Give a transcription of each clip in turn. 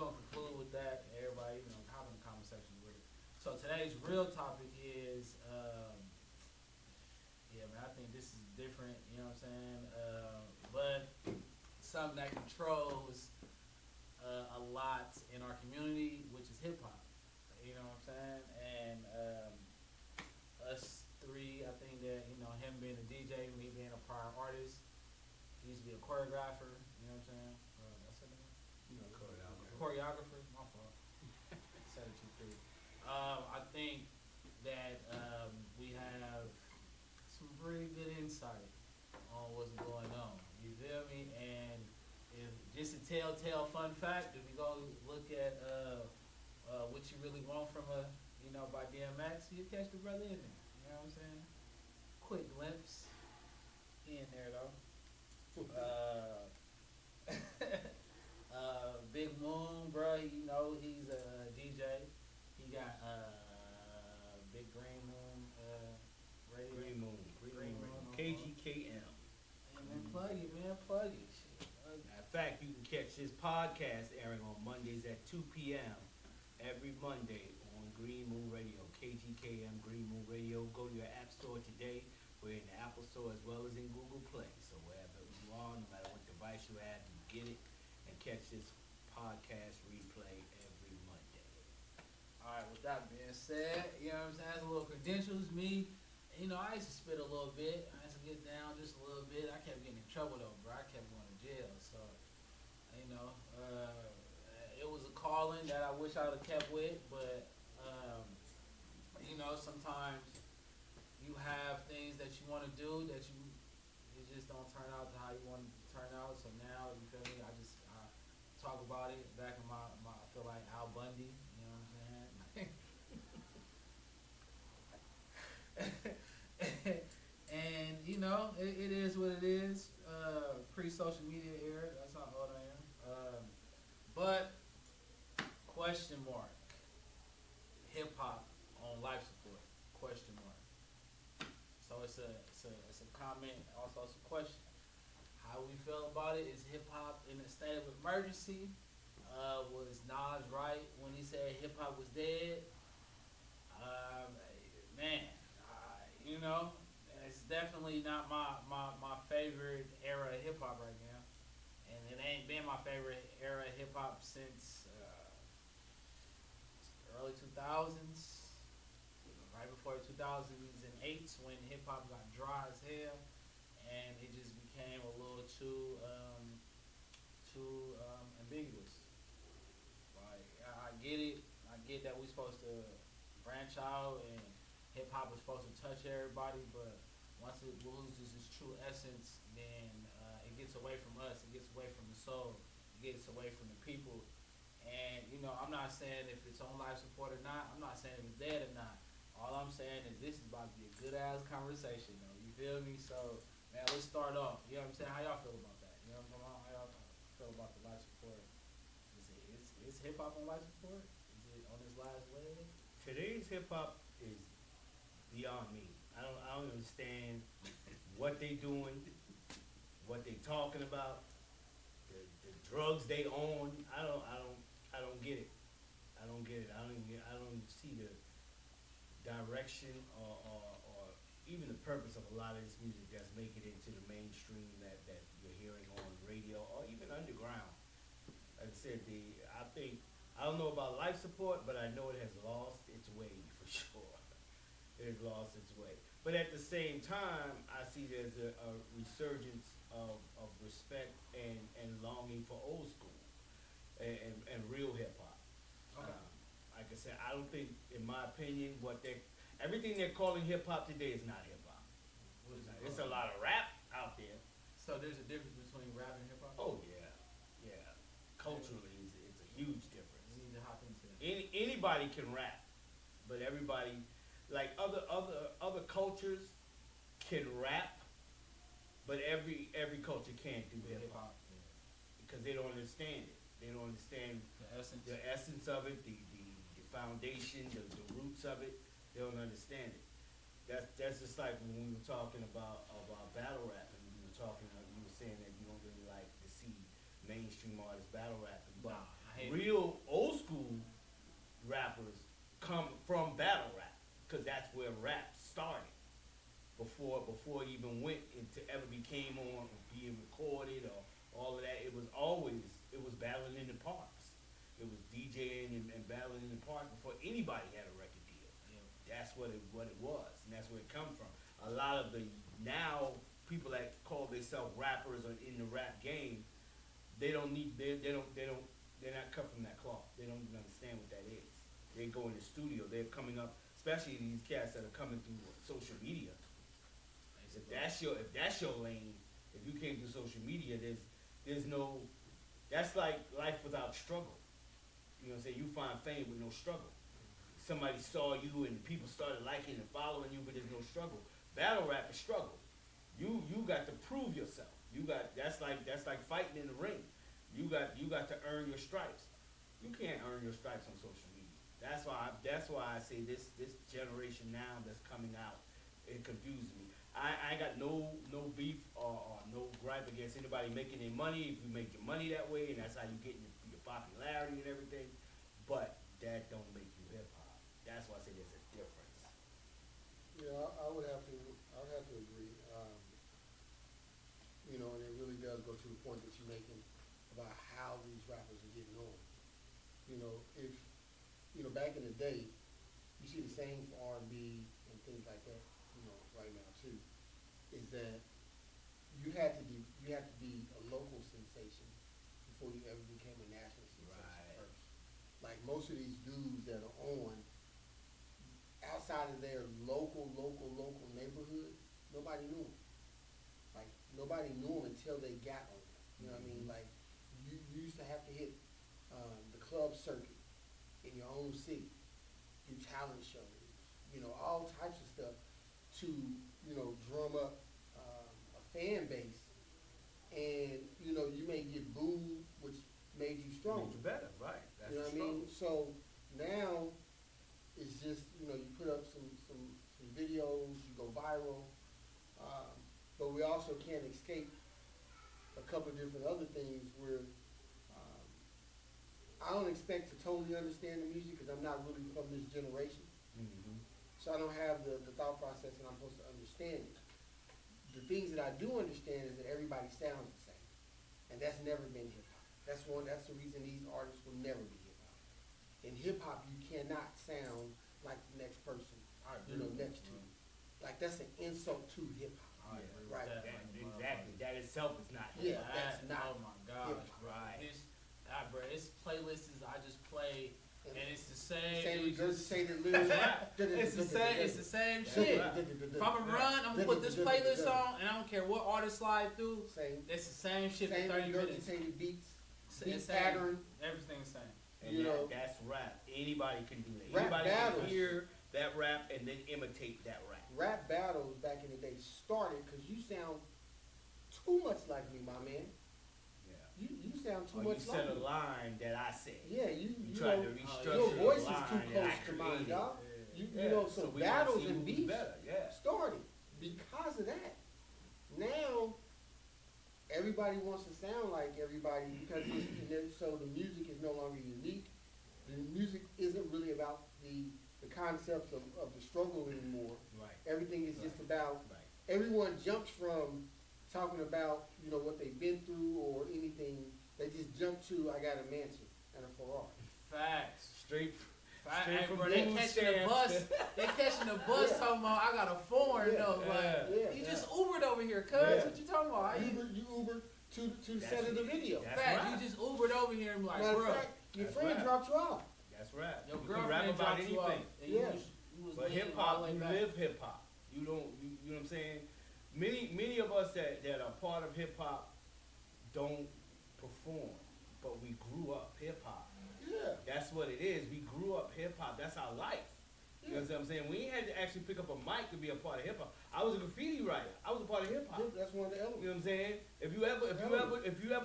gonna conclude with that. Everybody, hop in the comment section with it. So today's real topic is, yeah, man. I think this is different. You know what I'm saying? But something that controls a lot in our community, which is hip hop. You know what I'm saying? And us three, I think that him being a DJ, me being a prior artist, he used to be a choreographer. You know what I'm saying? That's it. Choreographer. My fault. Said it too quick. I think that we have some pretty good insight on what's going on. You feel me? And if just a telltale fun fact, if we go look at what you really want from a by DMX, you catch the brother in there. You know what I'm saying? Quick glimpse. He in there though. Big Moon, bro. He's a DJ. He got Big Green Moon radio. Green Moon. KGKM. Hey man, plug it, man. Plug it. Shit. In fact, you can catch this podcast airing on Mondays at 2 p.m. every Monday on Green Moon Radio, KGKM Green Moon Radio. Go to your app store today. We're in the Apple Store as well as in Google Play. So wherever you are, no matter what device you have, you get it and catch this podcast replay every Monday. All right, with that being said, you know what I'm saying? That's a little credentials. Me, I used to spit a little bit. I used to get down just a little bit. I kept getting in trouble though, bro. I kept going to jail. So, it was a calling that I wish I would have kept with, but sometimes you have things that you want to do that it just don't turn out to how you want it to turn out. So now, you feel me? I talk about it back in my I feel like Al Bundy. You know what I'm saying? And it is what it is. Pre-social media era. That's how old I am. But question mark. Hip hop on life support? Question mark. So it's a comment, also it's a question. How we feel about it? Is hip hop in a state of emergency? Was Nas right when he said hip hop was dead? Man, it's definitely not my favorite era of hip hop right now, and it ain't been my favorite era of hip hop since early 2000s, right before 2008 when hip hop got dry as hell, and it just became a little too ambiguous. Like I get it, I get that we're supposed to branch out and hip hop is supposed to touch everybody, but once it loses its true essence, then it gets away from us, it gets away from the soul, it gets away from the people. And I'm not saying if it's on life support or not. I'm not saying if it's dead or not. All I'm saying is this is about to be a good ass conversation, though. You feel me? So, man, let's start off. You know what I'm saying? How y'all feel about that? You know what I'm saying? How y'all feel about the life support? Is hip hop on life support? Is it on its last leg? Today's hip hop is beyond me. I don't understand what they doing, what they talking about, the drugs they own. I don't get it. I don't get it. I don't see the direction or even the purpose of a lot of this music that's making it into the mainstream that you're hearing on radio or even underground. Like I said, I don't know about life support, but I know it has lost its way for sure. It has lost its way. But at the same time, I see there's a resurgence of respect and longing for old school and real hip hop. Okay. Like I said, I don't think, in my opinion, everything they're calling hip hop today is not hip hop. It's a lot of rap out there. So there's a difference between rap and hip hop? Oh yeah. Culturally, it's a huge difference. We need to hop into that. Anybody can rap, but everybody, like other cultures, can rap, but every culture can't do hip hop because they don't understand it. They don't understand the essence of it, the foundation, the roots of it. They don't understand it. That's just like when we were talking about battle rap, and you were saying that you don't really like to see mainstream artists battle rapping. But real old school rappers come from battle rap, because that's where rap started. Before it even went into ever became on being recorded or all of that, it was battling in the parks. It was DJing and battling in the park before anybody had a record deal. Yeah. That's what it was, and that's where it come from. A lot of the now people that call themselves rappers or in the rap game, they're not cut from that cloth. They don't even understand what that is. They go in the studio. They're coming up, especially these cats that are coming through social media. If that's your lane, if you came through social media, there's no. That's like life without struggle. You know what I'm saying? You find fame with no struggle. Somebody saw you and people started liking and following you, but there's no struggle. Battle rap is struggle. You got to prove yourself. That's like fighting in the ring. You got to earn your stripes. You can't earn your stripes on social media. That's why I say this generation now that's coming out, it confuses me. I got no beef or no gripe against anybody making their money if you make your money that way and that's how you get your popularity and everything. But that don't make you hip hop. That's why I say there's a difference. Yeah, I would have to agree. And it really does go to the point that you're making about how these rappers are getting on. If back in the day, you see the same for R&B and things like that. Right now too, is that you had to be a local sensation before you ever became a national sensation first. Like most of these dudes that are on outside of their local neighborhood, nobody knew them. Like nobody knew them until they got on them. You know what I mean? Like you used to have to hit the club circuit in your own city, do talent shows, all types of stuff to drum up a fan base, and you may get booed, which made you stronger. Made you better, right? That's what I mean. So now it's just you put up some videos, you go viral, but we also can't escape a couple of different other things where I don't expect to totally understand the music because I'm not really from this generation. Mm-hmm. So I don't have the thought process and I'm supposed to understand it. The things that I do understand is that everybody sounds the same. And that's never been hip hop. That's the reason these artists will never be hip hop. In hip hop you cannot sound like the next person next to you. Like that's an insult to hip hop. Right. Exactly. That itself is not Yeah, hip hop. that's not. Oh my gosh, right. Bro, it's playlists I just play. And it's the same. Regurgitated lyrics. It's the same shit. If I'm gonna run, I'm gonna put this playlist on, and I don't care what artist slide through. Same. It's the same shit Same for 30 minutes. regurgitated beats, beat Same. pattern. Everything's the same. And that's rap. Anybody can do that. Rap Anybody battles. can hear that rap and then imitate that rap. Rap battles back in the day started because you sound too much like me, my man. You sound too much you like said me. a line that I said. Yeah, you tried to know, restructure your voice the is too line close that I to mine, created. dog. Yeah. So we battles wanna see and who's beefs better. Yeah. started because of that. Now everybody wants to sound like everybody because so the music is no longer unique. The music isn't really about the concepts of the struggle anymore. Right. Everything is just about. Right. Everyone jumps from talking about what they've been through or anything. They just jump to I got a mansion and a Ferrari. Facts. Straight Hey, from bro, they food catching the stamps. bus. They catching the bus talking about I got a foreign though. You just Ubered over here, cuz. What you talking about? You Ubered to the set of the video. Fact, you just Ubered over here and be like, Matter of bro. fact, your friend dropped you off. That's right. Your You can rap girlfriend about dropped you off. anything. And you was But leaning hip all hop, the way you back. live hip hop. You know what I'm saying? Many of us that are part of hip hop don't perform, but we grew up hip hop. Yeah. That's what it is. We grew up hip hop. That's our life. You know what I'm saying? We ain't had to actually pick up a mic to be a part of hip hop. I was a graffiti writer. I was a part of hip hop. That's one of the elements. You know what I'm saying? If you ever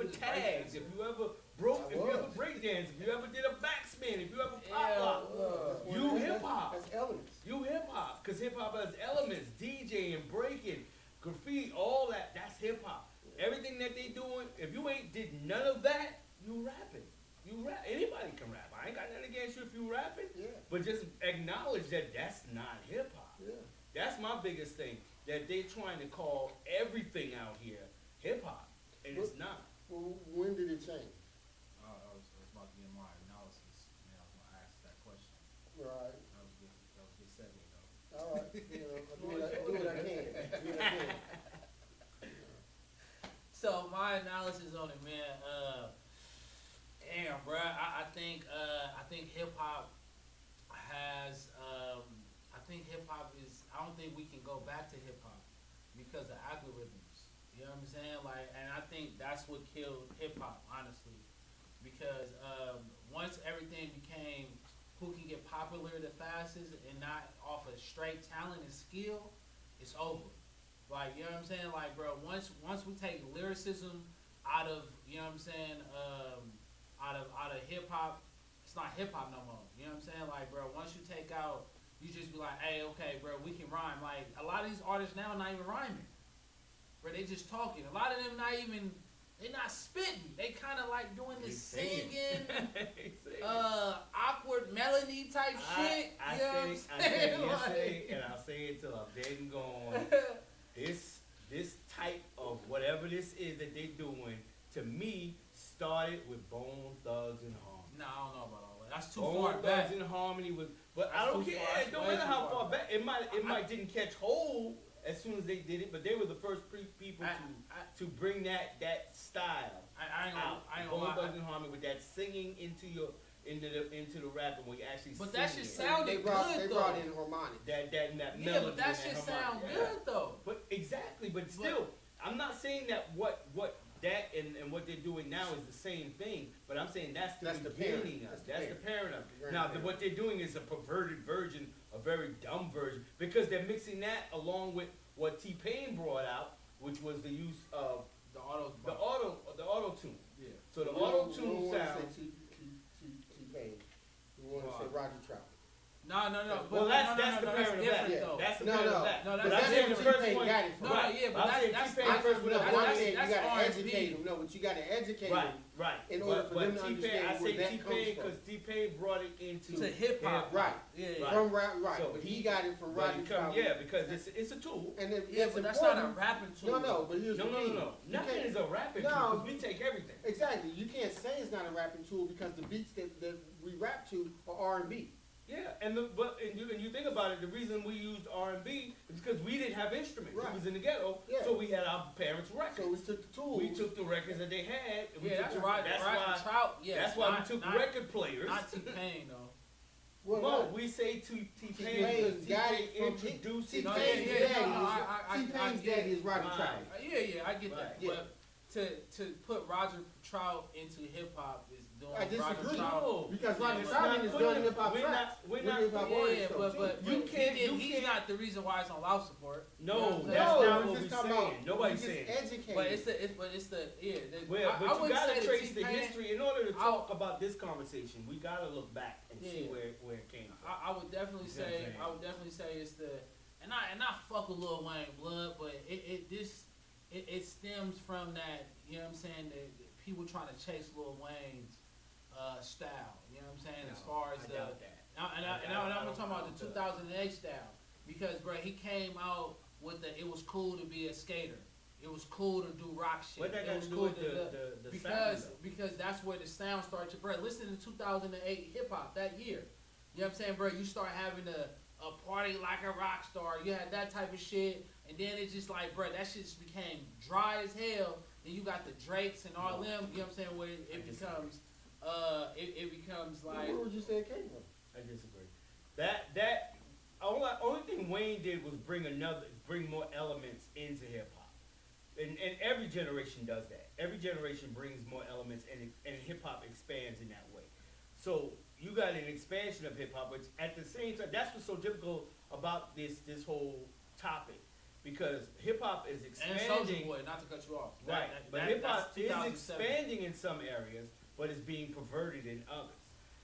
tagged, if you ever broke, if you ever breakdanced, if you ever did a backspin, if you ever pop lock, you hip hop. That's elements. You hip hop, cause hip hop has elements, DJing, breaking, graffiti, all that. That's hip hop. Everything that they doing, if you ain't did none of that, you rapping. You rap. Anybody can rap. I ain't got nothing against you if you rapping. Yeah. But just acknowledge that that's not hip hop. Yeah. That's my biggest thing. That they're trying to call everything out here hip hop, and it's not. Well, when did it change? I was about to get my analysis, and I was gonna ask that question. Right. That was good. That was a good segue though. All right. You know, I do what I can. Do what I can. So my analysis on it, man. Damn, bro. I think hip hop has. I think hip hop is. I don't think we can go back to hip hop because of algorithms. You know what I'm saying? Like, and I think that's what killed hip hop, honestly, because once everything became who can get popular the fastest and not off of straight talent and skill, it's over. Like, you know what I'm saying? Like, bro, once we take lyricism out of, you know what I'm saying, out of hip hop, it's not hip hop no more. You know what I'm saying? Like, bro, once you take out, you just be like, hey, okay, bro, we can rhyme. Like, a lot of these artists now not even rhyming. Bro, they just talking. A lot of them they not spitting. They kind of like doing this singing, awkward melody type shit. I you know what I'm said it saying? yesterday, and I'll say it till I'm dead and gone. This type of whatever this is that they doing, to me, started with Bone Thugs and Harmony. No, I don't know about all that. That's too Bone far back. Thugs and Harmony was, but That's I don't too care. far. It don't Way matter too how far far back. It might didn't catch hold as soon as they did it, but they were the first people to bring that style I ain't out. gonna Bone lie. Thugs and Harmony with that singing into the rapping when you actually. But sing that shit it. sounded They good They though. brought in harmonic. That melody. Yeah, but that and shit harmonic. sound Yeah. good though. But exactly, but still, I'm not saying that what that and what they're doing now is the same thing. But I'm saying that's the beginning of it. That's the parent of it. Now, what they're doing is a perverted version, a very dumb version, because they're mixing that along with what T-Pain brought out, which was the use of The auto tune. Yeah. So the auto tune We don't sound. want to say T-Pain. We want to say Roger Trout. No. Well, that's the parent of different that. though. That's the No, parent no. of that. No, But that's I'm saying the different. first T-Pain one. got it from. No, Right. yeah, but I'm saying that's T-Pain I first went up. that's- One that's- said you that's got to R&B. educate them. No, but you got to educate Right, them. right. In order for them to T-Pain, understand I where say that T-Pain comes from. because T-Pain brought it into To hip-hop. Right. Yeah. Right. From rap, right. So but he got it from Roger Trout. Yeah, because it's a tool. And then Yeah, it's but that's not a important. rapping tool. No, but here's the thing. No. You Nothing can't- is a rapping No. tool because we take everything. Exactly. You can't say it's not a rapping tool because the beats that we rap to are R&B. Yeah, and you think about it, the reason we used R&B is because we didn't have instruments. Right. It was in the ghetto, Yeah. so we had our parents' records. So we took the tools. We took the records that they had. And we Yeah, took that's the, right. That's Roger why. Trout. Yeah, That's why not, we took not, record players. Not T-Pain though. Well, No, no. we say to T-Pain T-Pain because got T-Pain it from introduced it. T-Pain's No, daddy. yeah, T-Pain's get daddy it. is Roger Right. Trout. Yeah, I get that. Yeah. But to put Roger Trout into hip hop is doing I disagree. Roger Trout. No, Because Roger it's Trout not is putting doing hip hop we're tracks. not- we're With not- hip-hop Yeah, artists, though, but too. You can't- he's not the reason why it's on life support. No, You know what I'm that's saying? not we're what just we're talking saying. about- Nobody's we saying. just educated. But it's the Well, I but you wouldn't gotta say trace the T-Pain- history. In order to talk about this conversation, we gotta look back and see Yeah. where it came from. I would definitely You know what I'm say saying? I would definitely say it's the and I fuck with Lil Wayne blood, but it stems from that, you know what I'm saying, the people trying to chase Lil Wayne's style. You know what I'm saying? As far as I the doubt that. I'm talking about the 2008 style because bro, he came out with it was cool to be a skater. It was cool to do rock shit. What that It got was to do cool with the because sound, because that's where the sound started to bro. Listen to 2008 hip hop that year. You know what I'm saying, bro? You start having a party like a rock star. You had that type of shit, and then it's just like, bro, that shit just became dry as hell. Then you got the Drakes and all them. You know what I'm saying? Where it becomes, it becomes like. Where would you say it came from? I disagree. That only thing Wayne did was bring more elements into hip hop, and every generation does that. Every generation brings more elements, and hip hop expands in that way. So you got an expansion of hip hop, but at the same time, that's what's so difficult about this whole topic, because hip hop is And Soulja expanding. Boy, not to cut you off. Right, but hip hop that's is 2007. expanding in some areas, but it's being perverted in others,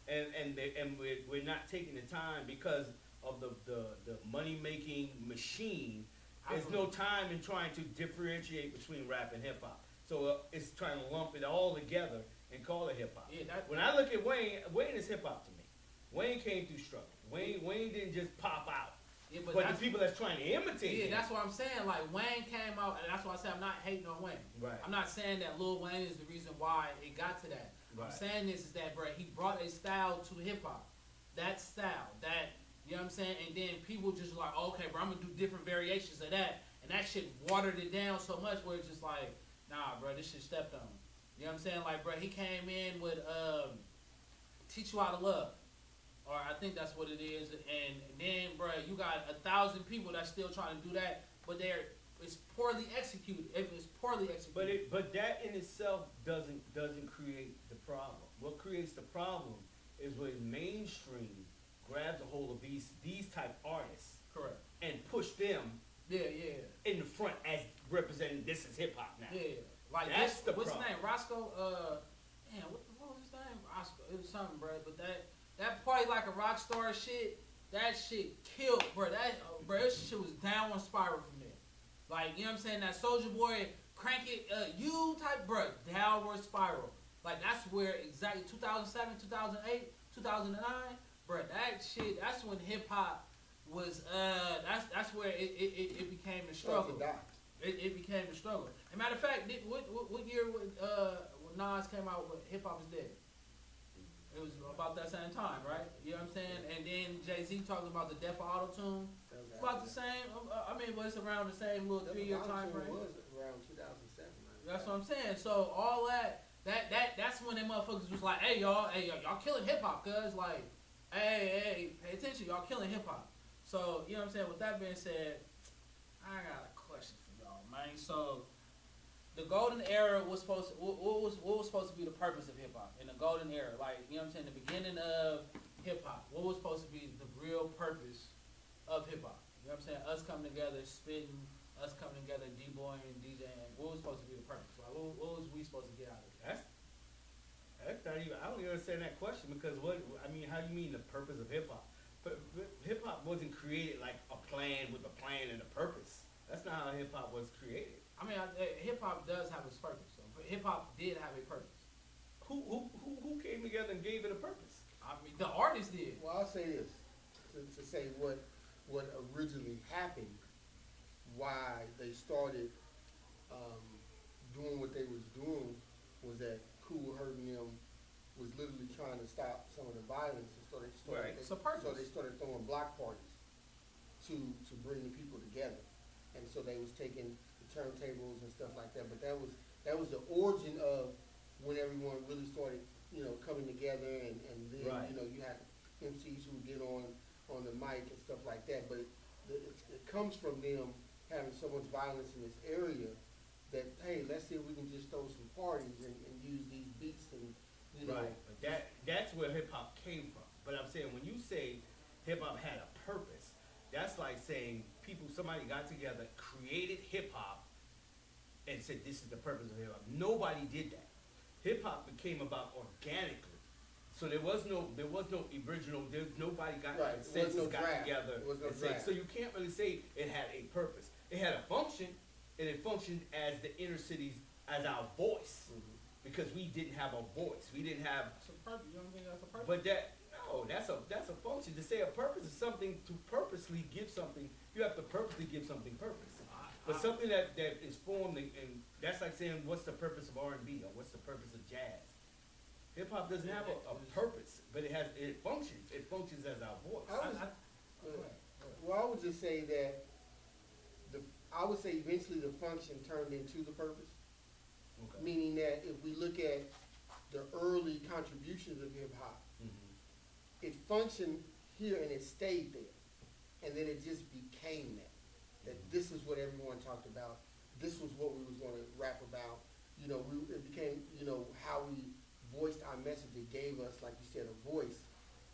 and we're not taking the time because of the money making machine. There's no time in trying to differentiate between rap and hip hop, so it's trying to lump it all together and call it hip hop. Yeah, When I look at Wayne, Wayne is hip hop to me. Wayne came through struggle. Wayne didn't just pop out. yeah, But the people that's trying to imitate yeah, him. that's what I'm saying. Like Wayne came out, and that's why I say I'm not hating on Wayne. Right. I'm not saying that Lil Wayne is the reason why it got to that. Right. I'm saying this is that, bro, he brought a style to hip hop. That style, that, you know what I'm saying? And then people just like, oh, okay, bro, I'm gonna do different variations of that. And that shit watered it down so much where it's just like, nah, bro, this shit stepped on. You know what I'm saying? Like, bro, he came in with Teach You How to Love. Or I think that's what it is. And then, bro, you got 1,000 people that's still trying to do that, but it's poorly executed. It's poorly executed. But that in itself doesn't create the problem. What creates the problem is when mainstream grabs a hold of these type artists, correct, and push them yeah, in the front as representing this is hip hop now. yeah. Like That's this, the what's problem. his name? Roscoe. Man, what was his name? Roscoe. It was something, bro. But that party like a rock star shit. That shit killed, bro. That shit was downward spiral from there. Like, you know what I'm saying? That Soulja Boy crank it, you type, bro, downward spiral. Like that's where exactly 2007, 2008, 2009, bro. That shit. That's when hip hop was. That's where it became a struggle. It became a struggle. As a matter of fact, what year when Nas came out with Hip Hop Is Dead? It was about that same time, right? You know what I'm saying? And then Jay-Z talking about the death of auto-tune. It's about the same. I mean, but it's around the same little 3-year time frame. Was around 2007. That's what I'm saying. So all that's when them motherfuckers was like, hey y'all killing hip hop, cuz like, hey, pay attention, y'all killing hip hop. So, you know what I'm saying? With that being said, I got a question for y'all, man. So the golden era was supposed to, what was supposed to be the purpose of hip hop in the golden era? Like, you know what I'm saying, the beginning of hip hop. What was supposed to be the real purpose of hip hop? You know what I'm saying? Us coming together, spitting, us coming together, d-boying, DJing. What was supposed to be the purpose? Like, what was we supposed to get out of it? That's not even. I don't even understand that question because how do you mean the purpose of hip hop? But hip hop wasn't created like a plan with a plan and a purpose. That's not how hip hop was created. I mean, hip hop does have its purpose. So hip hop did have a purpose. Who came together and gave it a purpose? I mean, the artist did. Well, I'll say this to say what originally happened, why they started doing what they was doing, was that Cool Herc and them was literally trying to stop some of the violence, and so they started. Right. It's a purpose. So they started throwing block parties to bring the people together, and so they was taking the turntables and stuff like that. But that was the origin of when everyone really started, coming together, and then Right. you had MCs who would get on the mic and stuff like that. But it comes from them having so much violence in this area that, hey, let's see if we can just throw some parties and use these beats and Right, but that's where hip hop came from. But I'm saying when you say hip hop had a purpose, that's like saying somebody got together, created hip hop, and said this is the purpose of hip hop. Nobody did that. Hip hop became about organically. So there was no original. Nobody got Right. consensus, got draft. together, There was no and said. draft. So you can't really say it had a purpose. It had a function, and it functioned as the inner cities as our voice. Mhm. Because we didn't have a voice. We didn't have. That's a purpose. You don't think that's a purpose? But that's a function. To say a purpose is something to purposely give something. You have to purposely give something purpose. But something that is formed, and that's like saying, what's the purpose of R&B, or what's the purpose of jazz? Hip hop doesn't have a purpose, but it functions. It functions as our voice. Well, I would just say that I would say eventually the function turned into the purpose. Okay. Meaning that if we look at the early contributions of hip hop, Mhm. it functioned here and it stayed there. And then it just became that. That this is what everyone talked about. This was what we was going to rap about. It became, how we voiced our message. It gave us, like you said, a voice.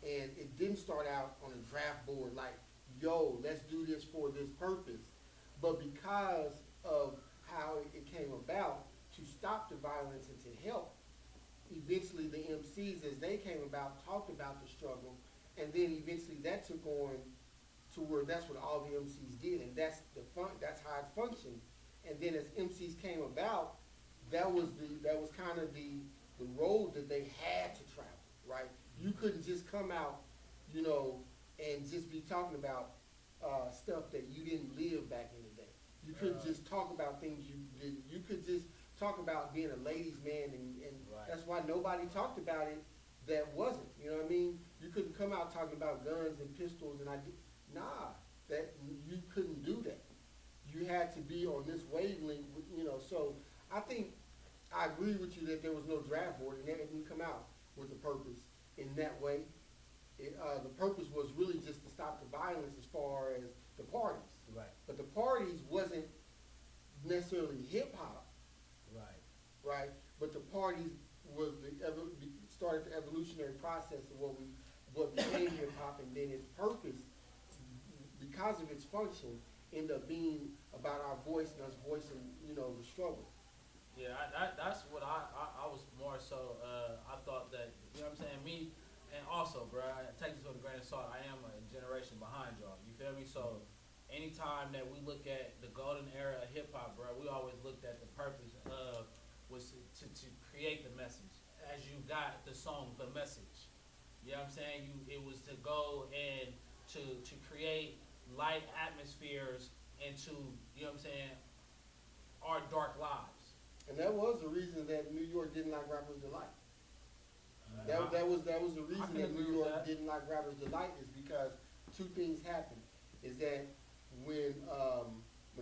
And it didn't start out on a draft board like, yo, let's do this for this purpose. But because of how it came about, to stop the violence and to help, eventually the MCs, as they came about, talked about the struggle, and then eventually that took on to where that's what all the MCs did, and that's how it functioned. And then as MCs came about, that was kind of the the road that they had to travel, right? You couldn't just come out, you know, and just be talking about stuff that you didn't live back in the day. You couldn't just talk about things you didn't. You could just talk about being a ladies' man, and Right. that's why nobody talked about it that wasn't. You know what I mean? You couldn't come out talking about guns and pistols, and that you couldn't do that. You had to be on this wavelength, you know. So I think I agree with you that there was no draft board, and that didn't come out with a purpose in that way. The purpose was really just to stop the violence as far as the parties. Right. But the parties wasn't necessarily hip hop, Right. right? But the parties was started the evolutionary process of what became hip hop, and then its purpose, because of its function, ended up being about our voice and us voicing, you know, the struggle. Yeah, that's what I was more so, I thought that, you know what I'm saying, me, and also, bro, I take this with a grain of salt, I am a generation behind y'all, you feel me? So, anytime that we look at the golden era of hip-hop, bro, we always looked at the purpose of, was to create the message. As you got the song, The Message, you know what I'm saying? It was to go and to create light atmospheres into, you know what I'm saying, our dark lives. And that was the reason that New York didn't like Rappers Delight. That was the reason that New York didn't like Rappers Delight, is because two things happened. Is that when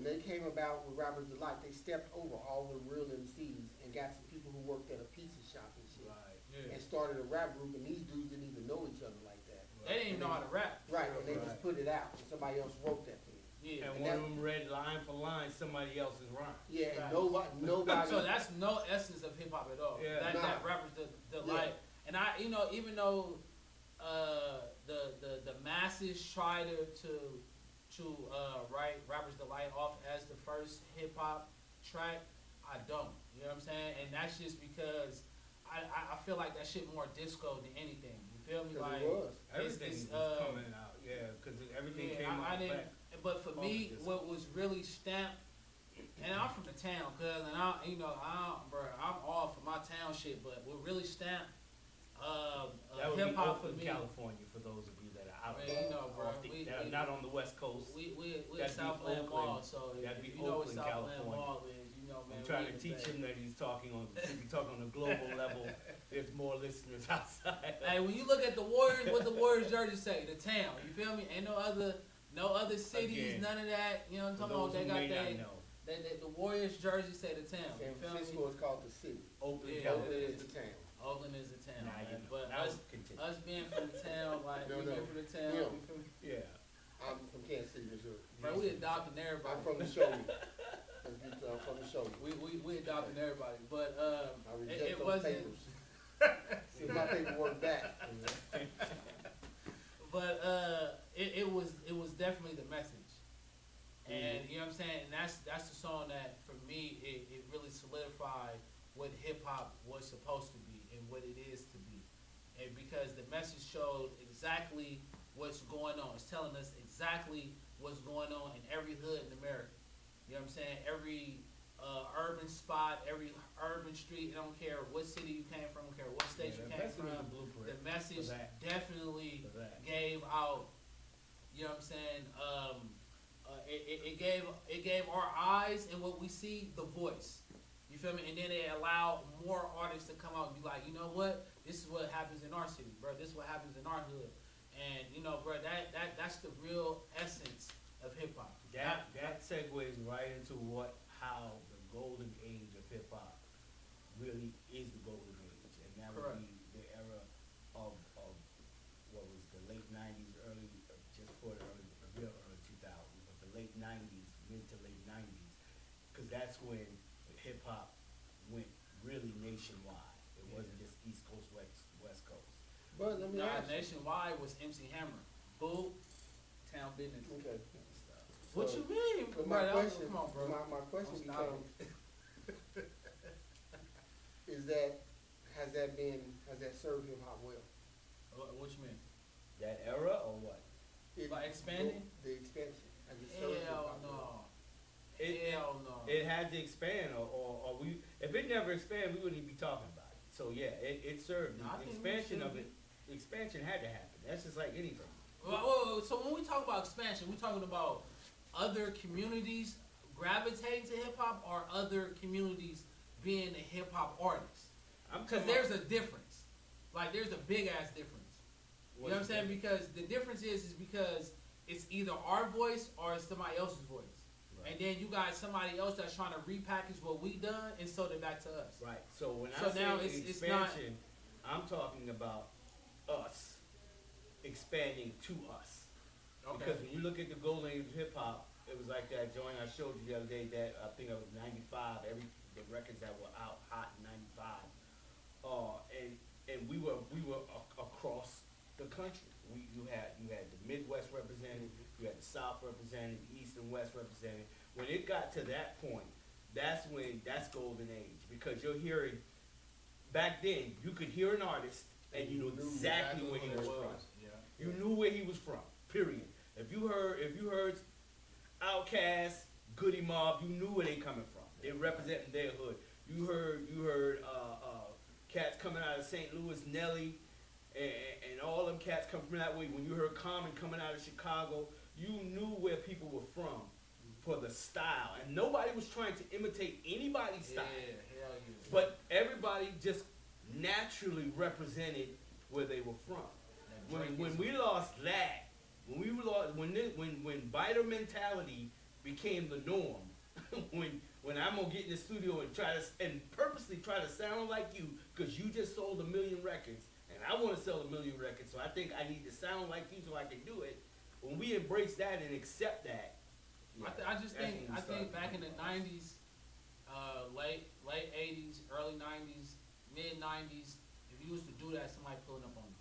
they came about with Rappers Delight, they stepped over all the real MCs and got some people who worked at a pizza shop and shit, Right. Yeah. and started a rap group. And these dudes didn't even know each other like that. They didn't even know how to rap. Right, and they Right. just put it out, and somebody else wrote that thing. Yeah. And And one that- of them read line for line somebody else's rhyme. Yeah, and Right. nobody. So that's no essence of hip hop at all. Yeah. That Nah. rappers the Yeah. light. And I, you know, even though the masses try to write Rappers Delight off as the first hip hop track, I don't. You know what I'm saying? And that's just because I feel like that shit more disco than anything. You feel me? 'Cause Like it was. Everything it's, was coming out, yeah, because everything yeah, came out I didn't. back. But for Off me, of this. what was really stamped, and I'm from the town, cuz, and I'm all for my town shit. But what really stamped That would be hip hop for Oakland, me, California, for those of you that are out Man, there. you know, bro, that are not on the West Coast. we at That'd be Southland Oakland. Mall, so That'd be if you know what Oakland, Southland California. Mall is, you know, man. I'm trying we to in teach the him that he's talking on a global level. There's more listeners outside. Hey, when you look at the Warriors, what the Warriors jersey say? The town. You feel me? Ain't no other cities, Again, none of that. You know what I'm For talking about? those They who got may not know, the Warriors jersey say the town. You San feel me? Francisco is called the city. Oakland, Yeah. Oakland California. is the town. Oakland is the town, Now you man. know. But Now us continue. being from the town, like No, we no. been from the town. Yeah. We from, Yeah. I'm from Kansas City, Missouri. bro, we adopting everybody. I'm from the show me. Let's be clear, I'm from the show me. We adopting everybody, but I reject it those wasn't. papers. Send my paperwork back. But it was definitely the message, and you know what I'm saying. And that's the song that for me it really solidified what hip hop was supposed to be and what it is to be, and because the message showed exactly what's going on. It's telling us exactly what's going on in every hood in America. You know what I'm saying? Every urban spot, every urban street. I don't care what city you came from, I don't care what state you came from. The message definitely gave out. You know what I'm saying? It gave our eyes and what we see the voice. You feel me? And then it allowed more artists to come out and be like, you know what? This is what happens in our city, bro. This is what happens in our hood. And you know, bro, that's the real essence of hip hop. That segues right into how the golden age of hip hop really is the golden age, and that would be the era of what was the late '90s, the real early 2000s, but the late '90s, mid to late '90s, because that's when hip hop went really nationwide. It wasn't just East Coast, West Coast. But let me Nah, ask you. nationwide was MC Hammer. Boo, town business. Okay. What So- you mean? But Bro, my that was- question, come on, bro. my question Don't stop becomes, has that served hip hop well? What you mean? That era or what? By expanding? The expansion. Has it served hip Hell hop well? no. Hell no. It had to expand, or we. If it never expanded, we wouldn't even be talking about it. So yeah, it served. No, I The think expansion we of it, the expansion had to happen. That's just like anything. So when we talk about expansion, we're talking about other communities gravitating to hip hop, or other communities being a hip hop artist. Because there's a difference. Like there's a big ass difference. You know what I'm saying? Because the difference is because it's either our voice or it's somebody else's voice. Right. And then you got somebody else that's trying to repackage what we done and sold it back to us. Right. So when I say expansion, I'm talking about us expanding to us. Okay. Because when you look at the golden age of hip hop, it was like that joint I showed you the other day that I think it was 95. The records that were out hot in 95. And we were across the country. You had the Midwest represented, you had the South represented, the East and West represented. When it got to that point, that's golden age, because you're hearing, back then you could hear an artist and you knew exactly where he was from. Yeah. You knew where he was from. Period. If you heard Outkast, Goody Mob, you knew where they coming from. They representing their hood. You heard cats coming out of St. Louis, Nelly, and all them cats come from that way. When you heard Common coming out of Chicago, you knew where people were from for the style. And nobody was trying to imitate anybody's style. Yeah, hell yeah. But everybody just naturally represented where they were from. When we lost that, when biter mentality became the norm, when I'm gonna get in the studio and purposely try to sound like you, because you just sold 1 million records, and I want to sell 1 million records, so I think I need to sound like you so I can do it. When we embrace that and accept that, yeah, I think back in the 90s, late 80s, early 90s, mid 90s, if you used to do that, somebody pulling up on you,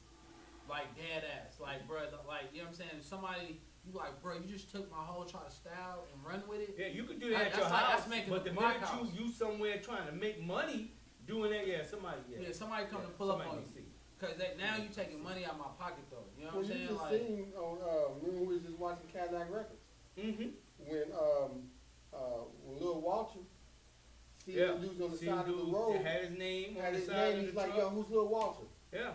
like dead ass, like bro, like you know what I'm saying. Somebody, you like, bro, you just took my whole style and run with it. Yeah, you could do that at your house, but the minute you somewhere trying to make money doing that, somebody come to pull up on you. Because now you taking money out of my pocket though. You know what I'm saying? You just seen on remember we was just watching Cadillac Records. Mm-hmm. When Lil Walter see the dudes on the side of the road, had his name on the his side name, of he's the like, truck. yo, who's Lil Walter? Yeah.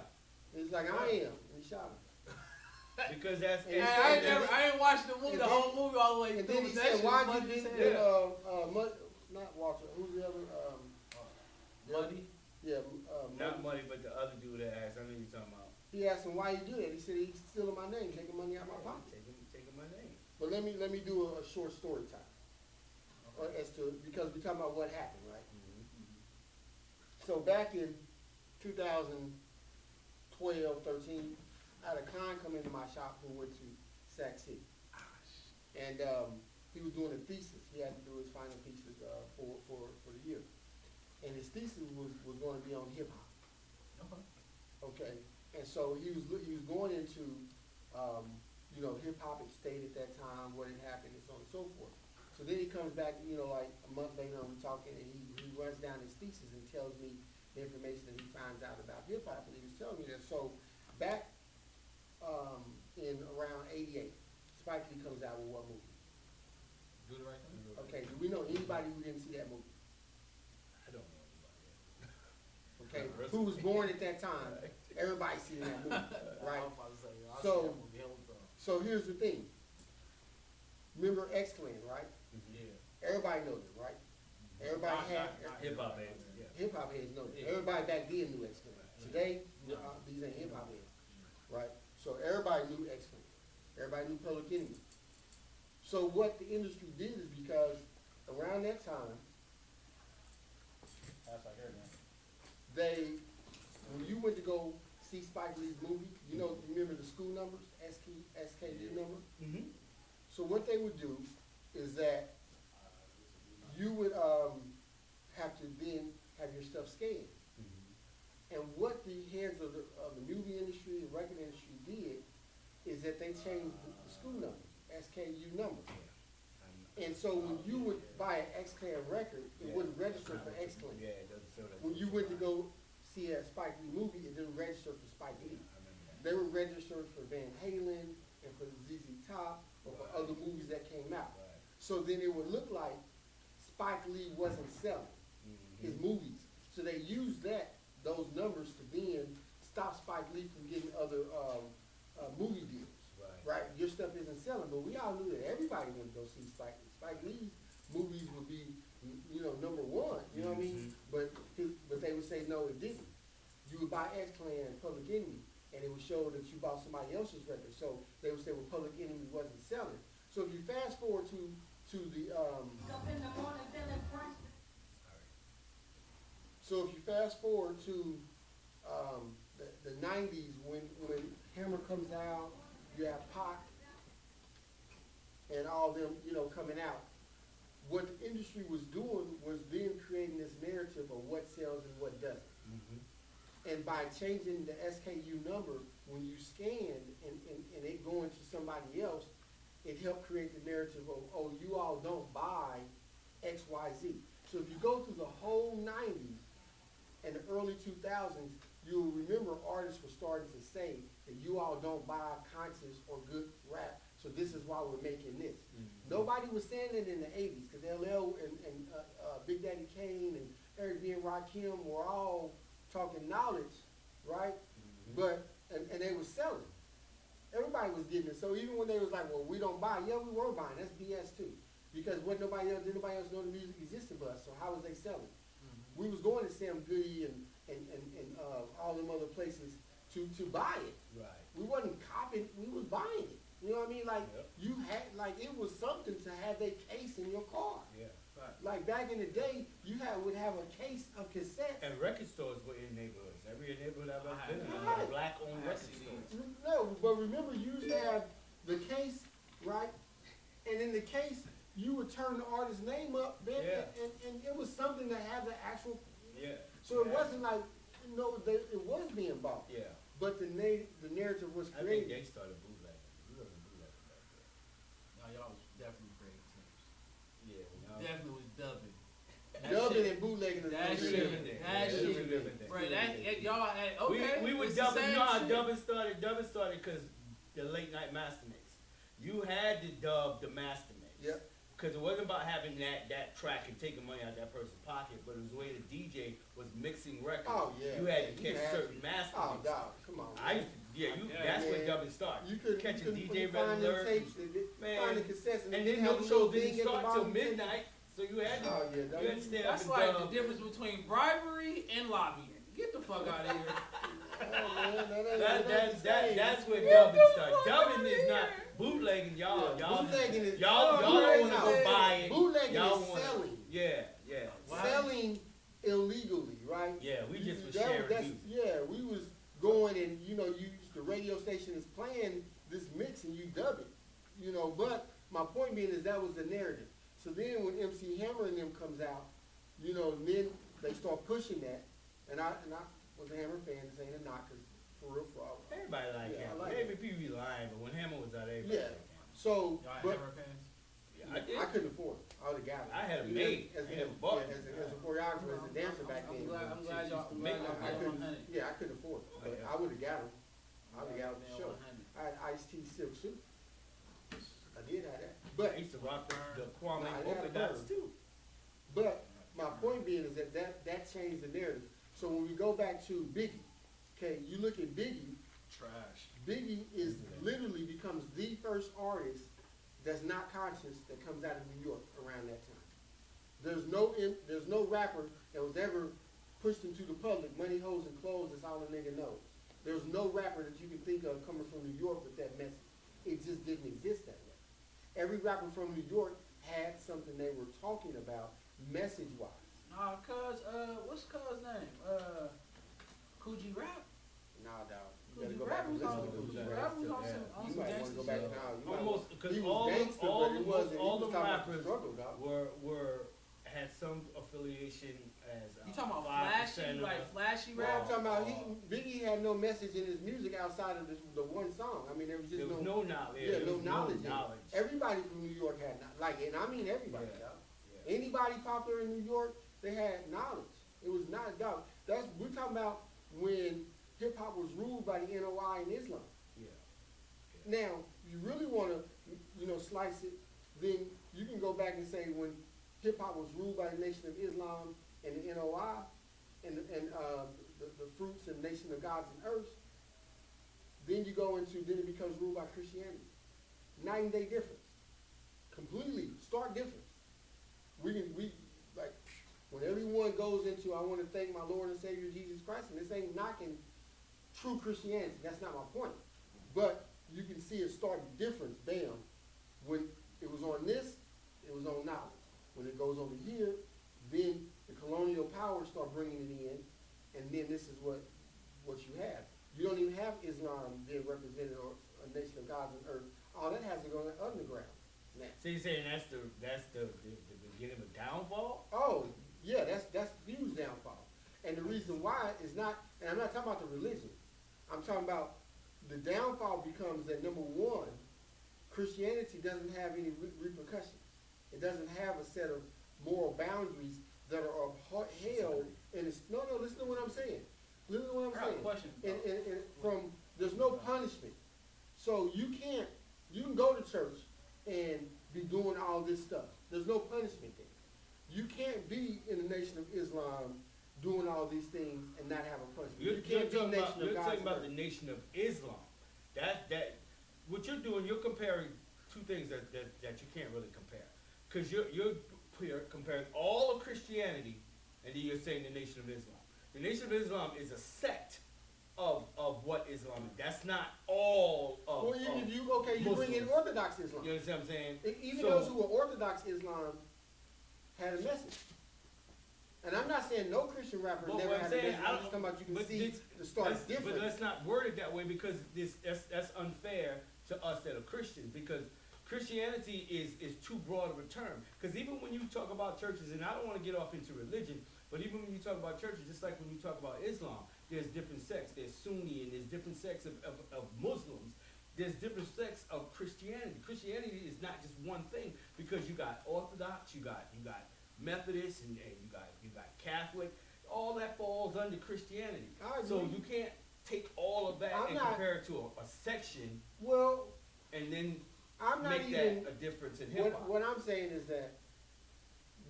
He's like, I am. And he shot him. Because that's I ain't watched the movie, the whole movie all the way and through. then he said, why you did not Walter, who's the other Muddy? Yeah, not Muddy, but the other dude that asked, I know you're talking about. He asked him why he do that. He said he's stealing my name, taking money out of my pocket. Taking my name. But let me do a short story time. As to, because we're talking about what happened, right? Mm-hmm. So back in 2012, 13, I had a client come into my shop who went to Sac City. And he was doing a thesis. He had to do his final thesis for the year. And his thesis was going to be on hip hop. Okay. And so he was going into hip hop at state at that time, what had happened, and so on and so forth. So then he comes back, like a month later, and we're talking, and he runs down his thesis and tells me the information that he finds out about hip hop. And he was telling me that. So back in around '88, Spike Lee comes out with what movie? Do the Right Thing. Okay. Do we know anybody who didn't see that movie? I don't know anybody. Okay. Who was born at that time? Everybody's seen that movie, right? So here's the thing. Remember X-Clan, right? Yeah. Everybody knows it, right? Everybody had hip hop heads. Yeah. Hip hop heads know it. Everybody back then knew X-Clan. Today, these ain't hip hop heads, right? So everybody knew X-Clan. Everybody knew Public Enemy. So what the industry did is, because around that time, when you went to go see Spike Lee's movie, you remember the school numbers, SKU number? Mm-hmm. So what they would do is that you would have to then have your stuff scanned. Mm-hmm. And what the heads of the movie industry and record industry did is that they changed the school number, SKU number. And so when you would buy an X-Clan record, it wouldn't register for X-Clan. Yeah, it doesn't show that. When you went to go see a Spike Lee movie, it didn't register for Spike Lee. They were registered for Van Halen and for ZZ Top or for other movies that came out. Right. So then it would look like Spike Lee wasn't selling his movies. So they used that those numbers to then stop Spike Lee from getting other movie deals. Right? Your stuff isn't selling, but we all knew that everybody would go see Spike Lee. Spike Lee's movies would be, number one. You know what I mean? But they would say no, it didn't. You would buy X-Clan, Public Enemy, and it would show that you bought somebody else's record. So they would say, well, Public Enemy wasn't selling. So if you fast forward to the so if you fast forward to the 90s when Hammer comes out, you have Pac and all them, coming out. What the industry was doing was then creating this narrative of what sells and what doesn't. Mm-hmm. And by changing the SKU number, when you scan and it going to somebody else, it helped create the narrative of, oh, you all don't buy X, Y, Z. So if you go through the whole 90s and the early 2000s, you'll remember artists were starting to say that you all don't buy conscious or good rap, so this is why we're making this. Mm-hmm. Nobody was saying it in the 80s, because LL and Big Daddy Kane and Eric B. and Rakim were all talking knowledge, right? Mm-hmm. But, and they were selling. Everybody was getting it. So even when they was like, well, we don't buy, yeah, we were buying. That's BS too. Because did nobody else know the music existed but us, so how was they selling? Mm-hmm. We was going to Sam Goody and all them other places to buy it. Right. We wasn't copying, we was buying it. You know what I mean? Like, you had, like, it was something to have a case in your car. Yeah. Right. Like, back in the day, you would have a case of cassettes. And record stores were in neighborhoods. Every neighborhood I've ever been in, had a black-owned record store. No, but remember, you used to have the case, right? And in the case, you would turn the artist's name up, man, and it was something to have the actual. Yeah. So it wasn't like, it was being bought. Yeah. But the narrative was created. I think they started bootlegging. We wasn't bootlegging back then. No, y'all was definitely creating teams. Yeah. Definitely was dubbing. Dubbing and bootlegging is that shit. Bro, y'all had, okay. We were dubbing. You know how dubbing started? Dubbing started because the late night master mix. You had to dub the master mix. Yep. Because it wasn't about having that track and taking money out of that person's pocket, but it was the way the DJ was mixing records. Oh, yeah. You had to catch certain master mixes. Oh, dog, come on. That's where dubbing started. You could catch a DJ red alert. Find the cassettes, and then no show didn't start till midnight, so you had to, you had to stay up and That's like the difference between bribery and lobbying. Get the fuck out of here. That's where dubbing started. Dubbing is not bootlegging, y'all. Bootlegging is y'all don't want to go buy it. Bootlegging is selling. Yeah. Selling illegally, right? Yeah, we just was sharing music. Yeah, we was going and the radio station is playing this mix and you dub it, But my point being is that was the narrative. So then when MC Hammer and them comes out, then they start pushing that, and I was a Hammer fan. This ain't a knock, cause for real, everybody like Hammer. Maybe people be lying, but when Hammer was out, everybody liked Hammer. So, y'all Hammer fans? Yeah, I did. I couldn't afford it. I would have got it. I had a maid. As a choreographer, as a dancer back then. I'm glad y'all I couldn't afford it, but I would have got it. I would have got it for sure. I had Ice-T silk suit. I did have that. But I used to rock the Kwame polka dots too. But my point being is that changed the narrative. So when we go back to Biggie, okay, you look at Biggie. Trash. Biggie is literally becomes the first artist that's not conscious that comes out of New York around that time. There's no rapper that was ever pushed into the public. Money, hoes, and clothes. That's all a nigga knows. There's no rapper that you can think of coming from New York with that message. It just didn't exist that way. Every rapper from New York had something they were talking about message-wise. Nah, what's cuz name? Coogee Rap? Nah, dog. You better go back and listen to Coogee Rap. You might want to go back now. Almost, because all the rappers had some affiliation as you talking about flashy rap? I'm talking about Biggie had no message in his music outside of the one song. I mean, there was just no knowledge. Yeah, no knowledge. Everybody from New York had and I mean everybody. Yeah. Anybody popular in New York, they had knowledge. It was not a doubt. We're talking about when hip hop was ruled by the NOI and Islam. Yeah. Now, you really want to, slice it, then you can go back and say when hip hop was ruled by the Nation of Islam and the NOI and the the fruits and nation of gods and earths, then you go into, then it becomes ruled by Christianity. Night and day difference. Completely, stark difference. Like, when everyone goes into, I want to thank my Lord and Savior Jesus Christ, and this ain't knocking true Christianity, that's not my point. But you can see a stark difference, bam. When it was on this, it was on knowledge. When it goes over here, then the colonial powers start bringing it in, and then this is what you have. You don't even have Islam being represented or a nation of gods on earth. All that has to go underground now. So you're saying that's the beginning of a downfall? Oh, yeah, that's huge downfall. And the reason why is not, and I'm not talking about the religion. I'm talking about the downfall becomes that, number one, Christianity doesn't have any repercussions. It doesn't have a set of moral boundaries that are upheld. And it's, no, listen to what I'm saying. Listen to what I'm saying. Question. And there's no punishment. So you can go to church and be doing all this stuff. There's no punishment there. You can't be in the Nation of Islam doing all these things and not have a punishment. You're talking about the Nation of Islam. That what you're doing, you're comparing two things that you can't really compare. Because you're comparing all of Christianity, and then you're saying the Nation of Islam. The Nation of Islam is a sect of what Islam is. That's not all of Well, you bring in Orthodox Islam. You understand what I'm saying? Even those who are Orthodox Islam had a message. And I'm not saying no Christian rapper never had a message. I'm just talking about you can see the start difference. But let's not word it that way, because that's unfair to us that are Christians, because Christianity is too broad of a term. Because even when you talk about churches, and I don't want to get off into religion, but even when you talk about churches, just like when you talk about Islam, there's different sects. There's Sunni, and there's different sects of Muslims. There's different sects of Christianity. Christianity is not just one thing, because you got Orthodox, you got Methodist, and you got Catholic. All that falls under Christianity. So you can't take all of that compare it to a section. Well, and then I'm not make that a difference in hip hop. What I'm saying is that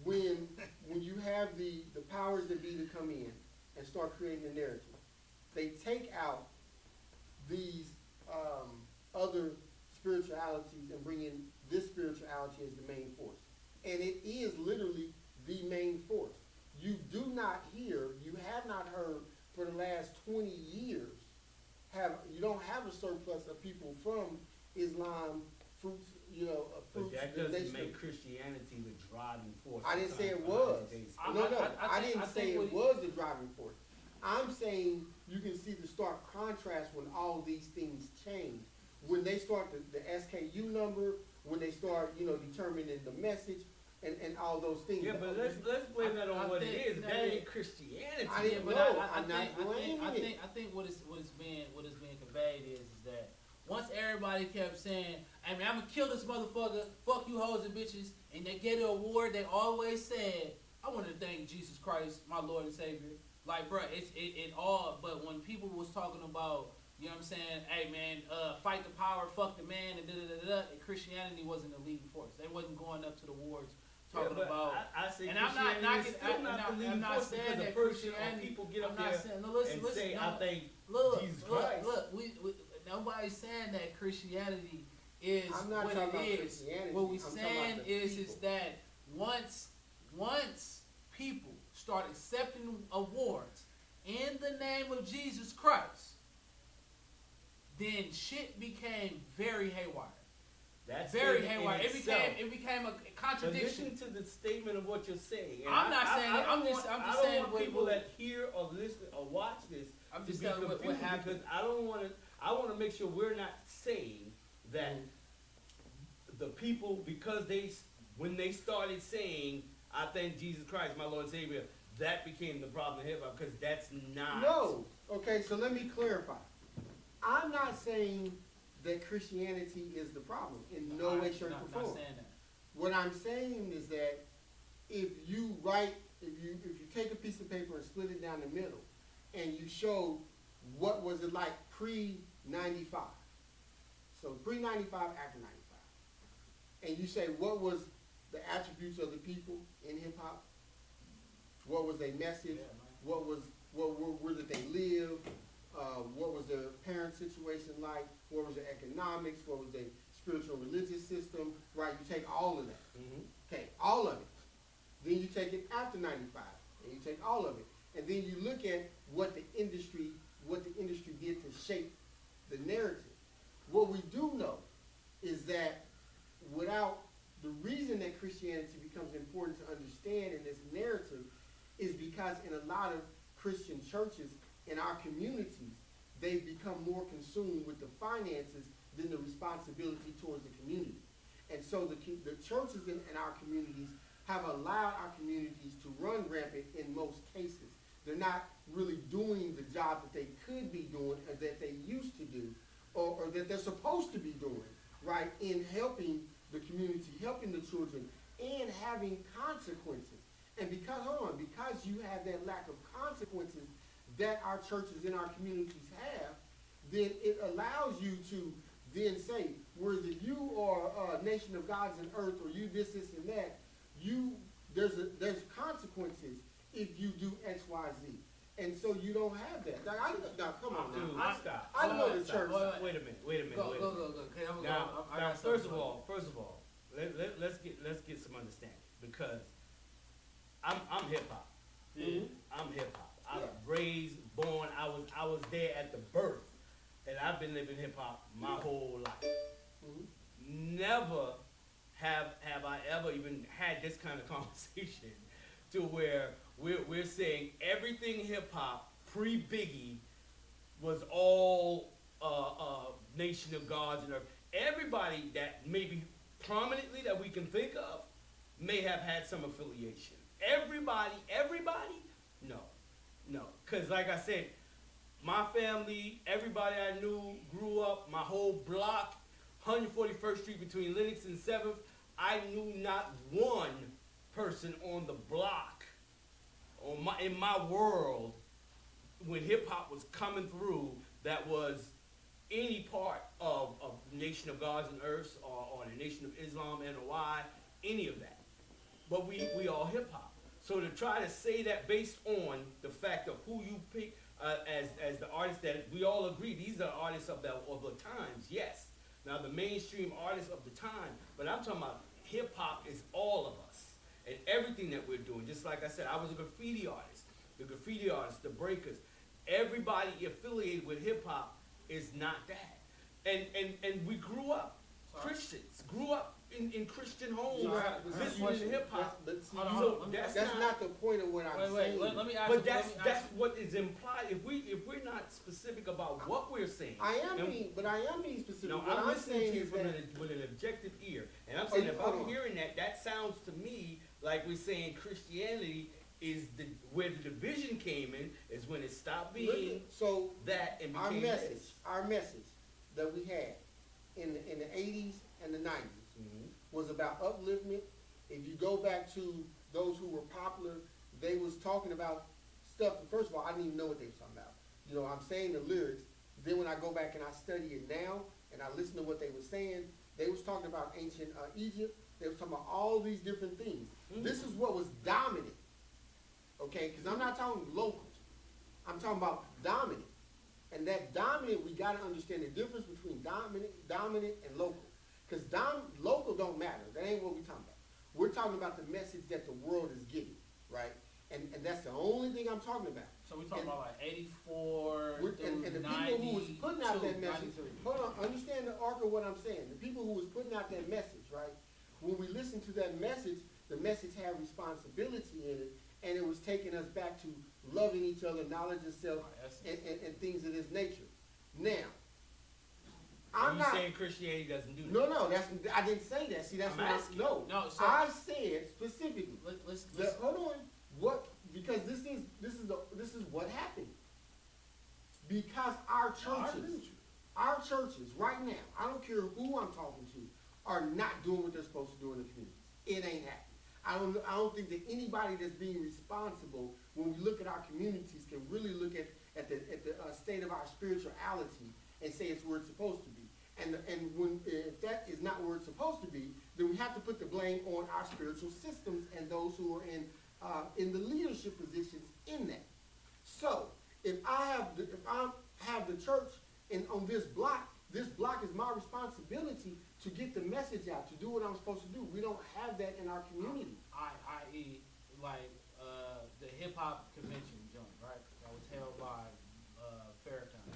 when you have the powers that be to come in and start creating a narrative, they take out these other spiritualities and bring in this spirituality as the main force. And it is literally the main force. You do not hear, you have not heard for the last 20 years, you don't have a surplus of people from Islam, fruits. But that doesn't make Christianity the driving force. I didn't say it was. I didn't say it was the driving force. I'm saying you can see the stark contrast when all these things change. When they start the SKU number, when they start, determining the message and all those things. Yeah, but let's blame that on what it is. That ain't Christianity. I'm not blaming it. I think what is being conveyed is that once everybody kept saying, "I mean, I'm gonna kill this motherfucker, fuck you hoes and bitches," and they get an award, they always said, "I want to thank Jesus Christ, my Lord and Savior." Like, bruh, it all. But when people was talking about, you know what I'm saying, hey man, fight the power, fuck the man, and Christianity wasn't the leading force. They wasn't going up to the wards talking about. I say and I'm not knocking. I'm not saying that Christianity. People get up I'm not there saying. No, listen, say, no, I thank Jesus look, Christ. Look, we nobody's saying that Christianity is what it is. What we're saying is that once people start accepting awards in the name of Jesus Christ, then shit became very haywire. That's very haywire. It became a contradiction. But listen to the statement of what you're saying. And I'm not saying that. I'm just saying want people that hear or listen or watch this. I'm just telling what happened. Because I want to make sure we're not saying that the people, because when they started saying, "I thank Jesus Christ, my Lord and Savior," that became the problem in hip hop, because that's not. No. Okay, so let me clarify. I'm not saying that Christianity is the problem in no way, shape, or form. Not saying that. What I'm saying is that if you take a piece of paper and split it down the middle, and you show what was it like pre-95, so pre-95, after 95, and you say what was the attributes of the people in hip hop, what was their message, what was where did they live, what was their parent situation like, what was their economics, what was their spiritual religious system, right? You take all of that. Mm-hmm. Okay, all of it. Then you take it after 95, and you take all of it. And then you look at what the industry did to shape the narrative. What we do know is that without the reason that Christianity becomes important to understand in this narrative is because in a lot of Christian churches in our communities, they've become more consumed with the finances than the responsibility towards the community. And so the churches in our communities have allowed our communities to run rampant in most cases. They're not really doing the job that they could be doing or that they used to do or that they're supposed to be doing, right, in helping the community, helping the children, and having consequences. And because you have that lack of consequences that our churches in our communities have, then it allows you to then say, whereas if you are a nation of gods and earth, or you this, and that, there's consequences if you do X, Y, Z. And so you don't have that. Now come on Dude, now. stop. I know the church. Wait a minute. Go. Okay, Now, first of all, let's get some understanding, because I'm hip hop. Mhm. I'm hip hop. I was Yeah. raised, born. I was there at the birth, and I've been living hip hop my whole life. Mhm. Never have I ever even had this kind of conversation to where we're saying everything hip hop pre Biggie was all Nation of Gods and Earth. Everybody that maybe prominently that we can think of may have had some affiliation. Everybody, no. Because like I said, my family, everybody I knew grew up, my whole block, 141st Street between Lenox and 7th, I knew not one person on the block, in my world, when hip hop was coming through, that was any part of Nation of Gods and Earths or the Nation of Islam, NOI, any of that. But we all hip hop. So to try to say that based on the fact of who you pick as the artists that we all agree, these are artists of the times, yes. Now the mainstream artists of the time, but I'm talking about hip hop is all of us and everything that we're doing. Just like I said, I was a graffiti artist. The graffiti artists, the breakers, everybody affiliated with hip hop is not that. And we grew up, Christians, grew up in Christian homes, listening to hip hop. That's not the point of what I'm saying. Let me ask But you. that's what is implied. If we're not specific about what we're saying, I am being specific. No, What I'm listening saying to you is with that an objective ear, and I'm saying if hold I'm on. hearing that sounds to me like we're saying Christianity is where the division came in, is when it stopped being so that and our became message, this. our message that we had in the 80s and the 90s was about upliftment. If you go back to those who were popular, they was talking about stuff. First of all, I didn't even know what they were talking about. You know, I'm saying the lyrics. Then when I go back and I study it now and I listen to what they were saying, they was talking about ancient Egypt. They was talking about all these different things. This is what was dominant. Okay, because I'm not talking local. I'm talking about dominant. And that dominant, we got to understand the difference between dominant and local. Because local don't matter. That ain't what we're talking about. We're talking about the message that the world is getting, right? And that's the only thing I'm talking about. So we're talking about like 84 And the people who was putting out that message, hold on, understand the arc of what I'm saying. The people who was putting out that message, right? When we listen to that message, the message had responsibility in it, and it was taking us back to loving each other, knowledge of self, and things of this nature. Now, I'm not saying Christianity doesn't do that. No, I didn't say that. See, that's I'm what asking. So I said specifically. Let's Hold on. What? Because this is what happened. Because our churches right now, I don't care who I'm talking to, are not doing what they're supposed to do in the community. It ain't happening. I don't think that anybody that's being responsible, when we look at our communities, can really look at the state of our spirituality and say it's where it's supposed to be. And if that is not where it's supposed to be, then we have to put the blame on our spiritual systems and those who are in the leadership positions in that. So if I have the church and on this block is my responsibility to get the message out, to do what I'm supposed to do. We don't have that in our community. I.e., like the hip hop convention joint, right? That was held by Farrakhan.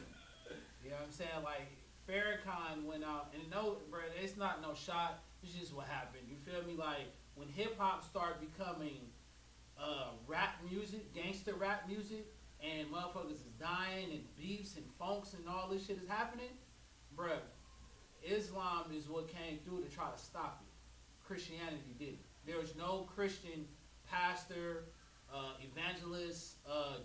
You know what I'm saying? Like Farrakhan went out, and no, bro, it's not no shot. It's just what happened. You feel me? Like when hip hop started becoming rap music, gangster rap music, and motherfuckers is dying and beefs and funks and all this shit is happening, bruh. Islam is what came through to try to stop it. Christianity did it. There was no Christian pastor, evangelist,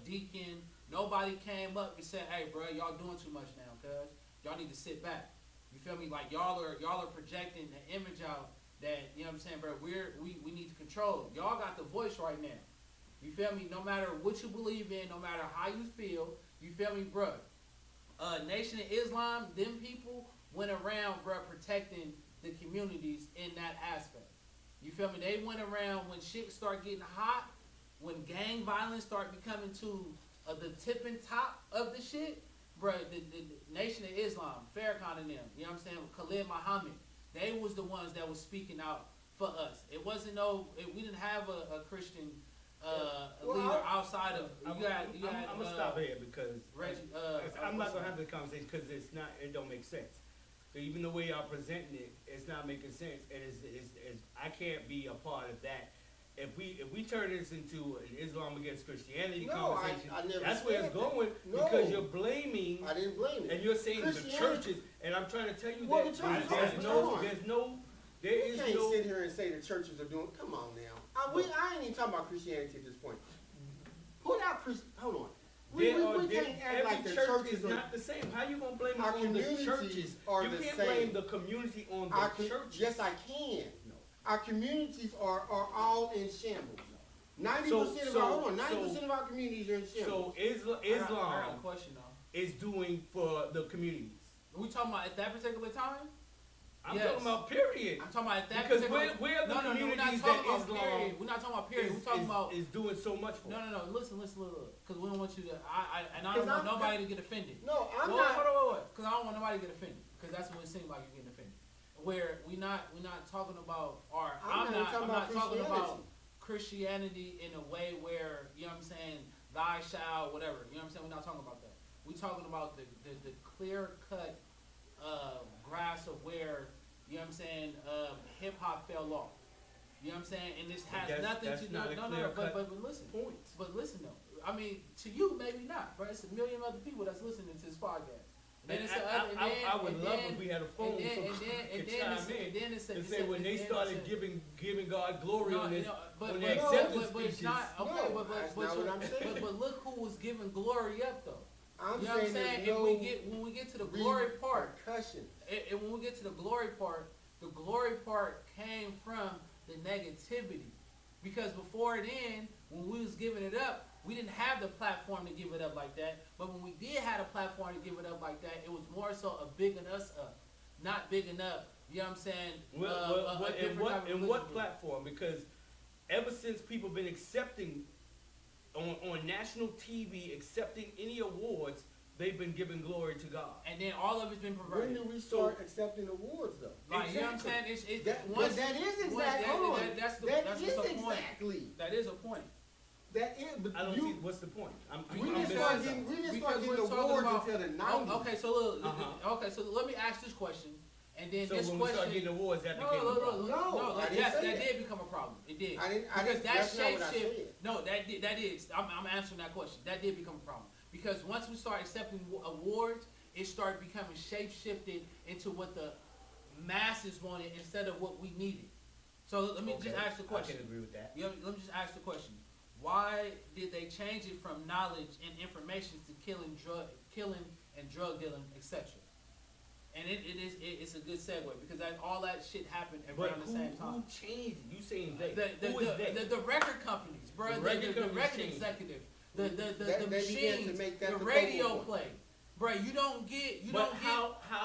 deacon. Nobody came up and said, "Hey, bro, y'all doing too much now, cuz y'all need to sit back." You feel me? Like y'all are projecting an image out that, you know what I'm saying, bro. We need to control. Y'all got the voice right now. You feel me? No matter what you believe in, no matter how you feel, you feel me, bro. Nation of Islam, them people went around, bro, protecting the communities in that aspect. You feel me? They went around when shit started getting hot, when gang violence started becoming to the tipping top of the shit, bro. The Nation of Islam, Farrakhan and them, you know what I'm saying? Khalid Muhammad, they was the ones that was speaking out for us. It wasn't we didn't have a Christian leader outside of I'm gonna stop here because Reggie. I'm not gonna have the conversation because it don't make sense. So even the way y'all presenting it, it's not making sense, and it's I can't be a part of that. If we turn this into an Islam against Christianity conversation, I never that's where it's that. going because you're blaming. I didn't blame it. And you're saying the churches, and I'm trying to tell you Well, that the churches there is no. You can't sit here and say the churches are doing. Come on now. I ain't even talking about Christianity at this point. Put out hold on. We can't act like the churches is not the same. How you gonna blame our it on the churches? You can't blame the community on the churches. Yes, I can. No. Our communities are all in shambles. 90% of our communities are in shambles. So I got Islam a question though. is doing for the communities. Are we talking about at that particular time? I'm talking about period. I'm talking about at that because particular we're the communities we're not that talking about Islam period. We're not talking about period. We're talking about is doing so much for. No. Listen, because we don't want you to. I don't want nobody to get offended. No, I'm not. not. Hold on. Because I don't want nobody to get offended. Because that's what it seems like you're getting offended. Where we're not talking about I'm not talking about Christianity in a way where, you know what I'm saying, thy shall whatever. You know what I'm saying? We're not talking about that. We're talking about the clear cut grass of where, you know what I'm saying, hip hop fell off. You know what I'm saying? And this has nothing to do. No. But listen. Points. But listen though. I mean, to you maybe not, right? It's a million other people that's listening to this podcast. I would love if we had a phone so could chime in and say when they started giving God glory on this, when they accepted speeches. But look who was giving glory up though. I'm you know what I'm saying? When we get to the glory part, and when we get to the glory part came from the negativity. Because before it ended, when we was giving it up, we didn't have the platform to give it up like that. But when we did have a platform to give it up like that, it was more so a bigging us up, not bigging up. You know what I'm saying? In what platform? Because ever since people been accepting on national TV, accepting any awards, they've been giving glory to God. And then all of it's been perverted. When do we start accepting awards though? Like, you know what I'm saying? That is exactly. That is a point. That is, but I don't see what's the point. We didn't start getting awards until the 90s. Okay, so let me ask this question, and then so this when question. We start getting awards, that became a problem. That did become a problem. It did. Because that shape shift. No, that is. I'm answering that question. That did become a problem because once we start accepting awards, it started becoming shape shifted into what the masses wanted instead of what we needed. So let me just ask the question. I can agree with that. Let me just ask the question. Why did they change it from knowledge and information to killing and drug dealing, etc.? And it's a good segue because all that shit happened around the same time. Who changed? You saying they? Who is they? The record companies, bro. The record executive, the machines, the radio play, bro. How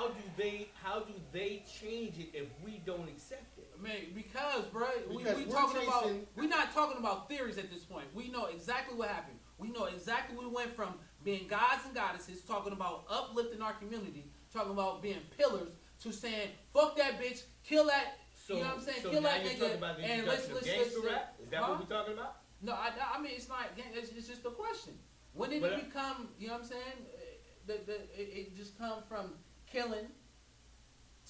do they change it if we don't accept it? Man, because bro, we're not talking about theories at this point. We know exactly what happened. We know exactly we went from being gods and goddesses, talking about uplifting our community, talking about being pillars, to saying fuck that bitch, kill that. So, you know what I'm saying? So Kill now that you're nigga. talking about the And let's introduction of gangster rap? Is that huh? what we're talking about? No, I mean it's not. It's just a question. When did But it become? You know what I'm saying? It just come from killing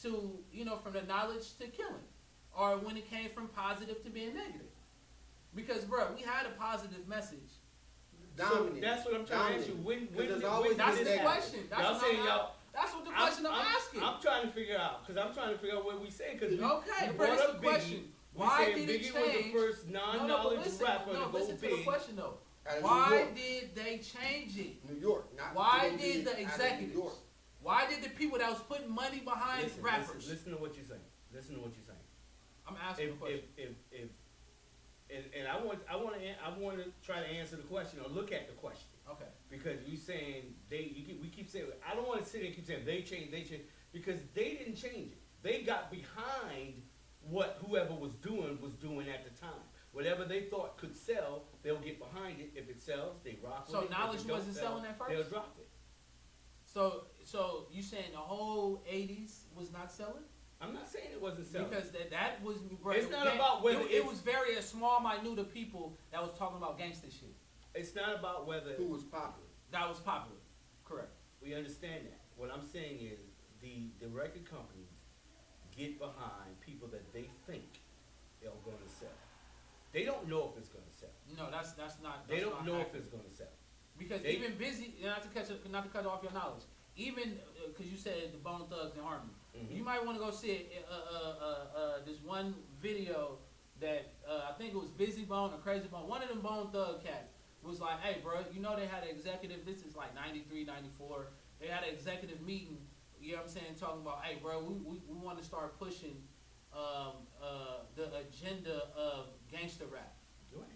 to from the knowledge to killing, or when it came from positive to being negative. Because, bro, we had a positive message. Dominant. So that's what I'm trying to ask you. When there's did always That's this the happen? question. Y'all saying y'all. That's what the question I'm asking. I'm trying to figure out because I'm trying to figure out what we say because Okay, we bro, brought that's up the question. Biggie. Why We did saying it Biggie was the change? first non-knowledge rapper to go listen to the big. question though. Out of New Why York. did they change it? New York, not Why to go did big the out of New executives? York. Why did the people that was putting money behind rappers? Listen to what you're saying. Listen to what you're saying. I'm asking a question. And I want to try to answer the question or look at the question. Okay. Because you saying we keep saying, I don't want to sit there and keep saying they changed, because they didn't change it. They got behind what whoever was doing at the time. Whatever they thought could sell, they'll get behind it. If it sells, they rock with it. So knowledge If it don't wasn't sell, selling at first? they'll drop it. So you saying the whole '80s was not selling? I'm not saying it wasn't selling. Because that was, bro, It's not about whether it was very a small minute of people that was talking about gangster shit. It's not about whether Who was popular? That was popular. Correct. we understand that. What I'm saying is the record companies get behind people that they think are going to sell. They don't know if it's going to sell. No, that's not. They That's don't not know if accurate. it's going to sell. Because even busy, not to cut off your knowledge. Even because you said the Bone Thugs and Harmony, Mhm. you might want to go see this one video that I think it was Busy Bone or Crazy Bone. One of them Bone Thug cats was like, "Hey, bro, you know they had an executive. This is like '93, '94. They had an executive meeting. You know what I'm saying? Talking about, hey, bro, we want to start pushing the agenda of gangster rap.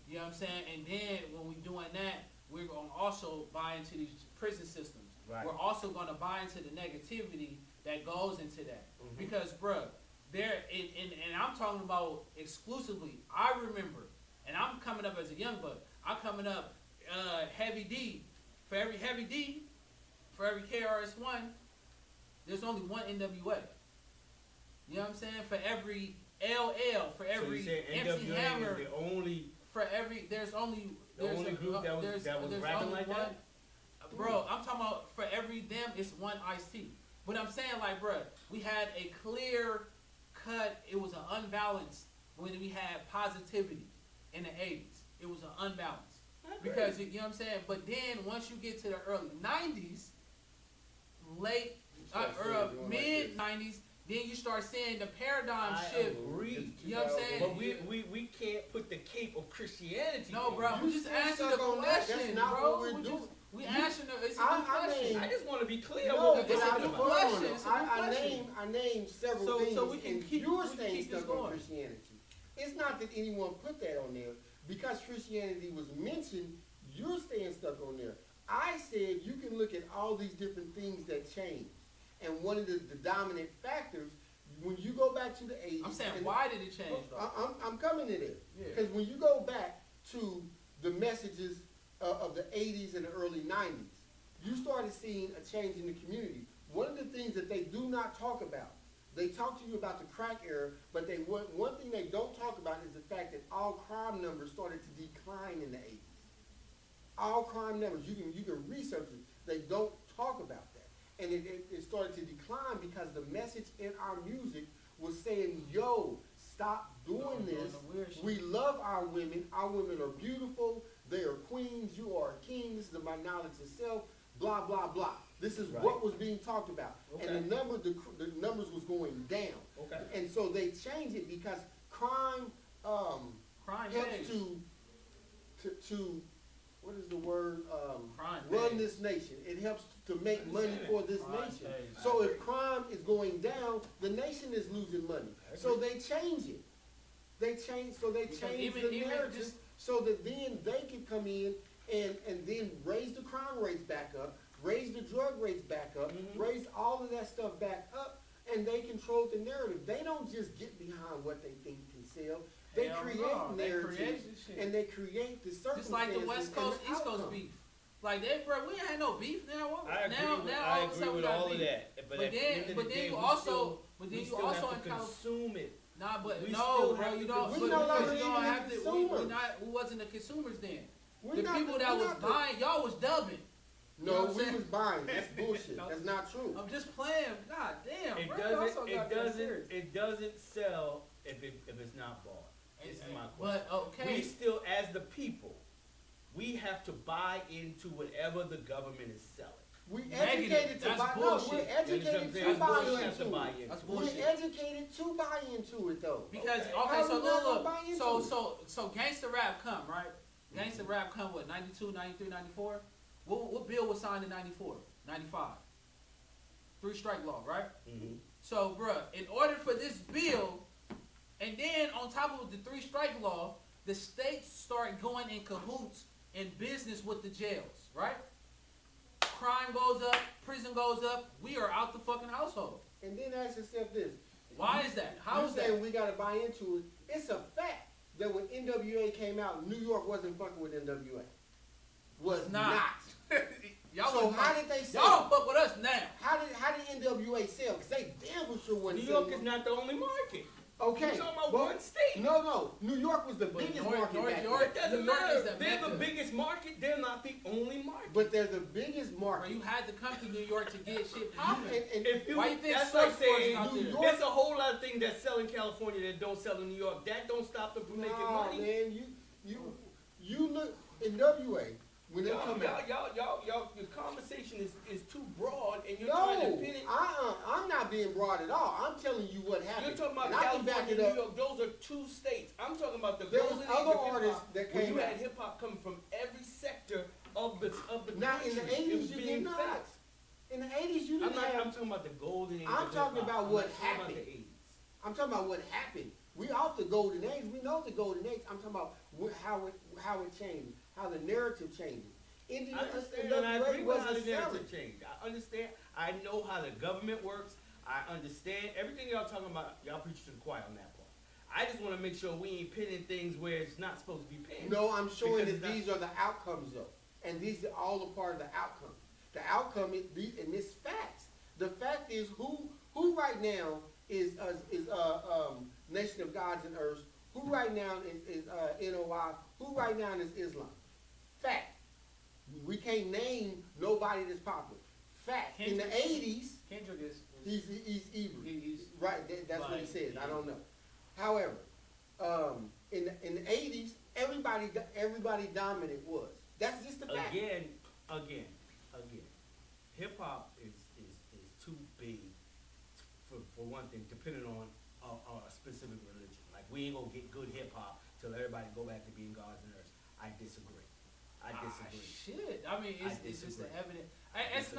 You know what I'm saying? And then when we're doing that, we're going to also buy into these prison systems. Right. We're also going to buy into the negativity that goes into that. Mhm. Because, bruh, and I'm talking about exclusively, I remember, and I'm coming up as a young buck, I'm coming up Heavy D. For every Heavy D, for every KRS-One, there's only one NWA. You know what I'm saying? For every LL, for every so you MC NWA Hammer, is the only for every, there's only group that was rapping only like one, that? Bro, I'm talking about for every them, it's one Ice-T. But I'm saying, like, bro, we had a clear cut. It was an unbalance when we had positivity in the 80s. It was an unbalance. Because, you know what I'm saying? But then once you get to the early 90s, mid 90s, then you start seeing the paradigm shift. Agree. You know what I'm saying? But we can't put the cape of Christianity. No, bro, You we just still answering the stuck on that. question, That's not bro. what we're doing. We answering the, it's a I good question. mean- I just want to be clear No, what but we're it's a talking good about. question. It's a good I question. named several So things, we can and keep- you're we can staying keep this stuck on going. Christianity. It's not that anyone put that on there. Because Christianity was mentioned, you're staying stuck on there. I said you can look at all these different things that change. And one of the dominant factors, when you go back to the 80s... I'm saying, why did it change, though? I'm coming to there. Yeah. Because when you go back to the messages of the 80s and the early 90s, you started seeing a change in the community. One of the things that they do not talk about, they talk to you about the crack era, but one thing they don't talk about is the fact that all crime numbers started to decline in the 80s. All crime numbers, you can research it. They don't talk about that. And it started to decline because the message in our music was saying, yo, stop doing this. We love our women. Our women are beautiful. They are queens. You are a king. This is my knowledge of self. Blah, blah, blah. This is what was being talked about. Okay. And the numbers was going down. Okay. And so they changed it because crime Crime helps pays. to what is the word? Crime Run pays. this nation. It helps to make money for this Crime nation. pays. So if crime is going down, the nation is losing money. So they change it. They change even the narrative just- so that then they can come in and then raise the crime rates back up, raise the drug rates back up, raise all of that stuff back up, and they control the narrative. They don't just get behind what they think can sell. They Hell create no, they narratives create this shit. and they create the circumstances. Just like the West Coast, and the East Coast outcome. beef. Like they, bro, we ain't had no beef now. I agree now, with, now I all of a agree sudden we with got all of beef. that. But at the then, end of but the then day, you we also, still, but we then you still also have to consume it. Nah, but We no, still bro, have you to don't. consume We But no because longer you don't even have to. consumers. We wasn't the consumers then. We're The not people that we're was not buying, y'all was dubbing. No, know what I'm we saying? was buying. That's bullshit. No. That's not true. I'm just playing. God damn, It bro. doesn't. Also It got that doesn't. serious. It doesn't sell if it's not bought. This is my question. But okay. We still, as the people, we have to buy into whatever the government is selling. We Negative. educated to That's buy. bullshit. No, we're You understand what I'm educated saying? to buy We have to into buy it. in. That's We're bullshit. educated to buy into it, though. Because Okay. okay, How so we not gonna look, buy into so it? so gangsta rap come right. Gangsta rap come what 92, 93, 94. What bill was signed in 94, 95? 3 strike law, right? Mm-hmm. So, bruh, in order for this bill, and then on top of the 3 strike law, the states start going in cahoots in business with the jails, right? Crime goes up, prison goes up, we are out the fucking household. And then ask yourself this: Why is that? How you is saying that? we gotta buy into it? It's a fact that when NWA came out, New York wasn't fucking with NWA. Was not. Y'all So was how not- did they Y'all sell? don't fuck with us now. How did NWA sell? Because they damn sure New wasn't York selling. is not the only market. Okay. You're talking about but- one state. No. New York was the But biggest North- market North back York- then. It doesn't New York matter. is the They're the mecca. biggest market. They're not the only market. But they're the biggest Bro, market. you had to come to New York to get shit How- poppin'. and If you, Why you think that's soy like stores saying out New there? York- there's a whole lot of things that sell in California that don't sell in New York. That don't stop them from making Nah, money. man, you look NWA when they Y'all, come out. y'all, your conversation is too broad, and you're trying to No, pin it. I'm not being broad at all. I'm telling you what happened. You're talking about and I can California back and it New up. York. Those are 2 states. I'm talking about the There was golden age other of hip artists hop, that where came you had out. hip hop coming from every sector of the Now in country. the It was 80s you being did not. fed. In the 80s you I'm didn't not. have. I'm talking about the golden age. I'm of talking hip-hop. about I'm what not talking about happened. the 80s. I'm talking about what happened. We off the golden age. We know the golden age. I'm talking about how it changed, how the narrative changes. I understand, and I agree NWA with how the wasn't selling. narrative changed. I understand. I know how the government works. I understand everything y'all talking about. Y'all preach to the choir on that part. I just want to make sure we ain't pinning things where it's not supposed to be pinned. No, I'm showing Because that it's these are the outcomes though, and these are all a part of the outcome. The outcome is these, and it's facts. The fact is who right now is Nation of Gods and Earths. Who right now is NOI. Who right now is Islam. Fact. We can't name nobody that's popular. Fact. In the Kendrick. 80s, Kendrick is he's evil. he's Right, that's what he Right, says. yeah. I don't know. However, in the 80s, everybody dominant was. That's just the fact. Again. Hip hop is too big for one thing, depending on a specific religion. Like we ain't gonna get good hip hop till everybody go back to being gods and earths. I disagree. Shit. I mean, I it's just the disagree. evident. It's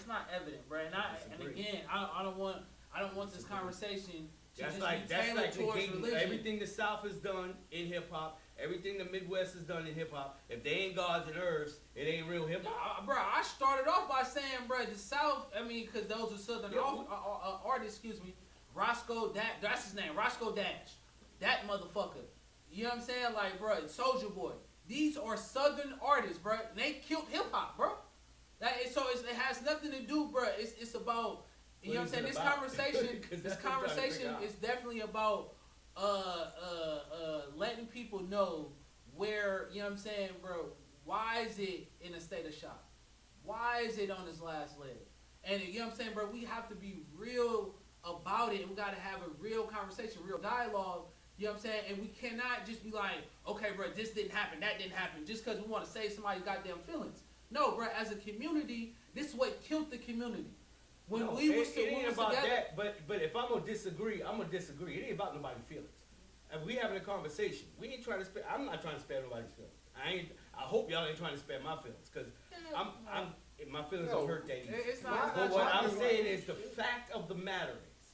not evident, bro. And disagree. again, I don't want this conversation to That's just like be tailored towards negating religion. everything the South has done in hip hop, everything the Midwest has done in hip hop. If they ain't gods and earths, it ain't real hip hop. Bro, I started off by saying, bro, the South. I mean, because those are Southern artists. Excuse me, Roscoe. That's his name, Roscoe Dash. That motherfucker. You know what I'm saying? Like, bro, Soulja Boy. These are Southern artists, bro. They killed hip hop, bro. It has nothing to do, bro. It's about. You know what I'm saying? This conversation. 'Cause This that's what I'm trying to conversation figure out. is definitely about letting people know where, you know what I'm saying, bro, why is it in a state of shock? Why is it on its last leg? And you know what I'm saying, bro, we have to be real about it. We got to have a real conversation, real dialogue, you know what I'm saying? And we cannot just be like, okay, bro, this didn't happen, that didn't happen, just because we want to save somebody's goddamn feelings. No, bro, as a community, this is what killed the community. When No, we it was ain't about together, that. But if I'm gonna disagree, I'm gonna disagree. It ain't about nobody's feelings. And we having a conversation. We ain't trying to spare. I'm not trying to spare nobody's feelings. I hope y'all ain't trying to spare my feelings, cause my feelings don't hurt that easy. it's not. But what I'm talking saying is the fact of the matter is,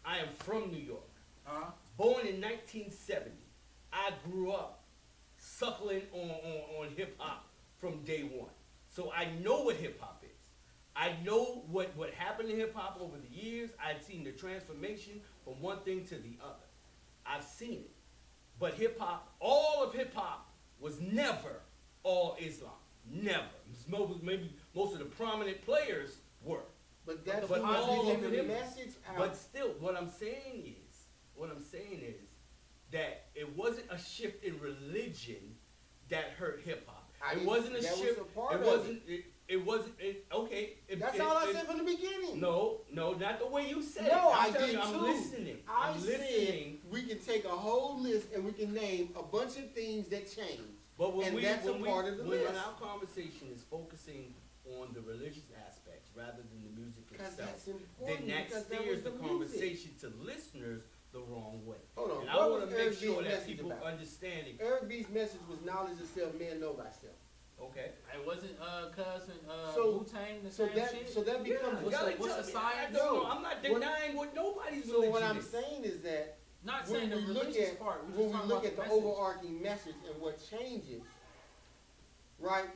I am from New York. Uh-huh. Born in 1970. I grew up suckling on hip hop from day one. So I know what hip hop is. I know what happened in hip hop over the years. I've seen the transformation from one thing to the other. I've seen it. But hip hop, all of hip hop was never all Islam. Never. Maybe most of the prominent players were. But that's But who's all getting of the them- message out. But still, what I'm saying is that it wasn't a shift in religion that hurt hip hop. It wasn't a that was shift. a part It of wasn't. It wasn't. Okay. That's all I said from the beginning. No, not the way you said it. No, I I'm telling did you, I'm too. listening. I I'm said listening. we can take a whole list and we can name a bunch of things that changed. But when And that's a part of the when list. our conversation is focusing on the religious aspects rather than the music Because itself, that's important. then that because that steers was the music. conversation to listeners the wrong way. Hold on. And I What want was to make Eric sure B's that message people about? understand it. Eric B's message was knowledge of self, man know thyself. Okay. It wasn't cousin So- Wu-Tang the So same that shit. so that becomes What's gotta the- what's tell the me. science? I don't know. No. I'm not What- denying what nobody's so religion what I'm is. saying is that Not when saying the we look religious at part. when we talking look about at the message. overarching message and what changes, right?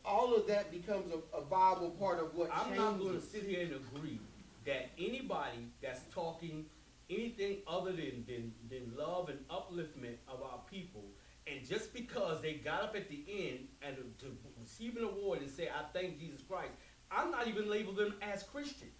All of that becomes a viable part of what I'm changes. not going to sit here and agree that anybody that's talking anything other than love and upliftment of our people, and just because they got up at the end and to receive an award and say, I thank Jesus Christ, I'm not even label them as Christians.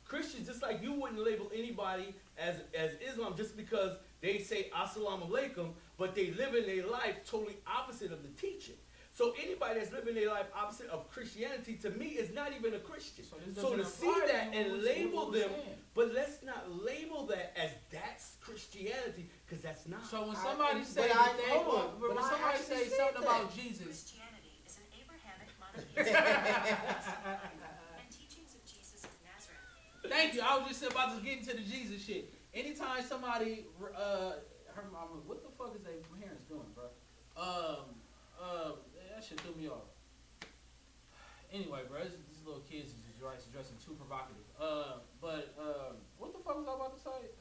Christians, just like you wouldn't label anybody as Islam just because they say Assalamu alaikum, but they live in their life totally opposite of the teaching. So anybody that's living their life opposite of Christianity, to me, is not even a Christian. So this So to doesn't see apply that to and what label we're them, saying. but let's not label that as that's Christianity, because that's not. So when I- somebody but say I- that they, hold on, but but when I somebody actually say said something that. about Jesus, Christianity is an Abrahamic monotheism and teachings of Jesus of Nazareth. thank you. I was just about to get into the Jesus shit. Anytime somebody, her mama, what the fuck is their parents doing, bro? That shit threw me off. Anyway, bro, these little kids is just dressing too provocative. What the fuck was I about to say?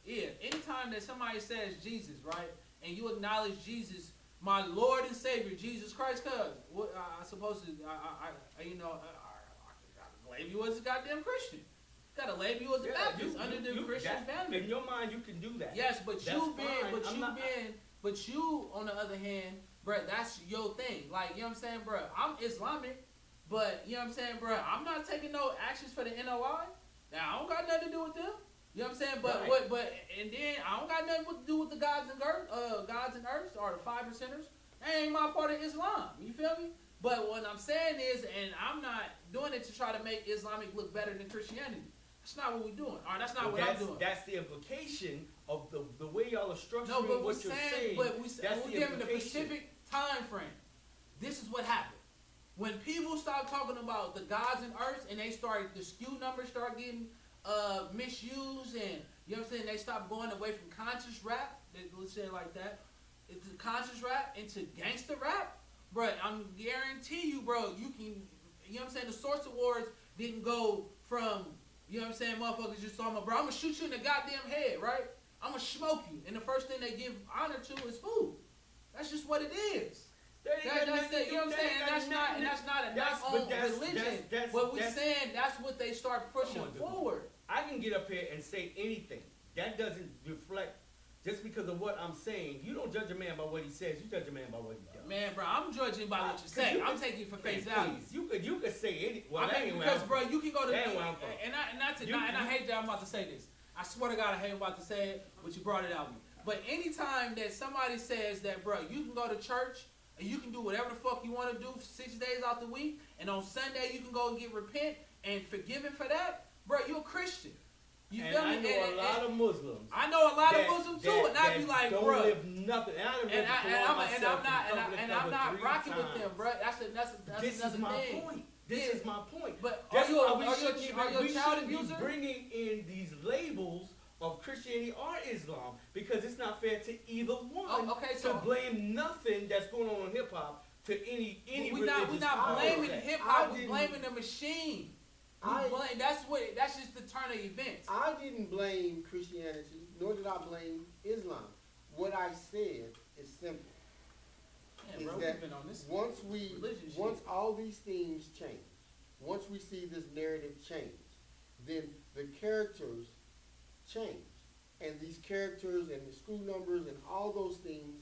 Yeah, anytime that somebody says Jesus, right, and you acknowledge Jesus, my Lord and Savior, Jesus Christ, cuz, what I supposed to, I gotta label you as a goddamn Christian. Gotta label you as a Yeah, Baptist you- under the you- Christian that- family. In your mind, you can do that. Yes, but That's fine. but you, on the other hand, bruh, that's your thing. Like, you know what I'm saying, bruh? I'm Islamic, but, you know what I'm saying, bruh? I'm not taking no actions for the NOI. Now, I don't got nothing to do with them. You know what I'm saying? But, Right. and then I don't got nothing to do with the gods and earths or the 5%ers. That ain't my part of Islam. You feel me? But what I'm saying is, and I'm not doing it to try to make Islamic look better than Christianity. That's not what we're doing. Or that's not what I'm doing. That's the implication of the way y'all are structuring No, but what you're saying. we're That's the giving a implication. specific time frame. This is what happened. When people start talking about the gods and earths and they start, the skew numbers start getting misused, and you know what I'm saying, they stop going away from conscious rap, let's say it like that, it's conscious rap into gangster rap, bro, I'm guarantee you, bro, you can, you know what I'm saying, the Source Awards didn't go from, you know what I'm saying, motherfuckers just talking about, bro, I'm gonna shoot you in the goddamn head, right? I'm gonna smoke you, and the first thing they give honor to is food. That's just what it is. That's it, you know what I'm saying? And that's not a knock on religion. But we're saying that's what they start pushing forward. I can get up here and say anything. That doesn't reflect, just because of what I'm saying. You don't judge a man by what he says. You judge a man by what he does. Man, bro, I'm judging by what you say. I'm taking it for face value. You could say any. Well, I mean, because, bro, you can go to and I hate that I'm about to say this. I swear to God, I hate I'm about to say it, but you brought it out. But anytime that somebody says that, bro, you can go to church and you can do whatever the fuck you want to do 6 days out the week, and on Sunday you can go and get repent and forgiven for that, bro, you're a Christian. You feel me? I know a lot of Muslims. I know a lot of Muslims too, and I be like, don't bro, live nothing. And I'm not rocking with them, bro. That's another thing. This is my point. But that's why are you a child abuser? Be bringing in these labels of Christianity or Islam, because it's not fair to either one to blame nothing that's going on in hip hop to any we're not blaming hip hop. We're blaming the machine. That's just the turn of events. I didn't blame Christianity, nor did I blame Islam. What I said is simple. Man, bro, that we've been on this once all these things change, once we see this narrative change, then the characters change. and these characters and the school numbers and all those things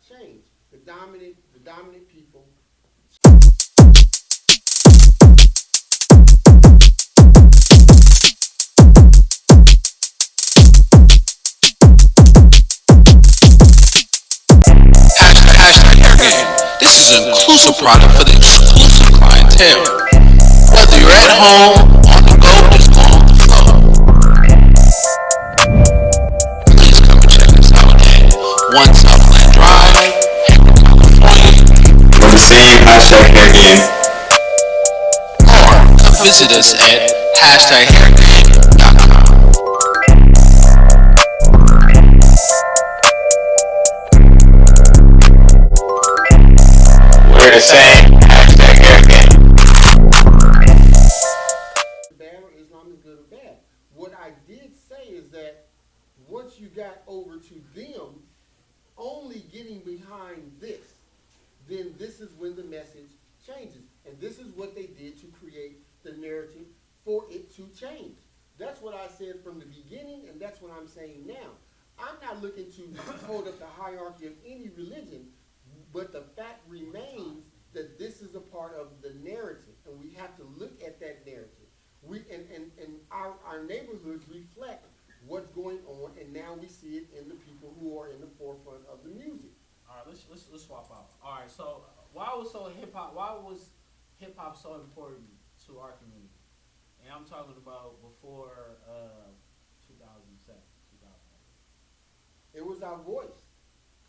change. The dominant people. Hashtag HairGame. This is an inclusive product for the exclusive clientele. Whether you're at home, on the go, just going with the flow. Please come and check us out at 1 Southland Drive, Hayward, California. With the same hashtag HairGame. Or come visit us at #HairGame.com. We're the same hashtag HairGame. Bad or Islam is good or bad. What I did say is that once you got over to them only getting behind this, then this is when the message changes. And this is what they did to create the narrative for it to change. That's what I said from the beginning, and that's what I'm saying now. I'm not looking to hold up the hierarchy of any religion, but the fact remains that this is a part of the narrative, and we have to look at that narrative. Our neighborhoods reflect what's going on, and now we see it in the people who are in the forefront of the music. All right, let's swap out. All right, so why was hip hop so important to our community? And I'm talking about before 2007, 2008. It was our voice.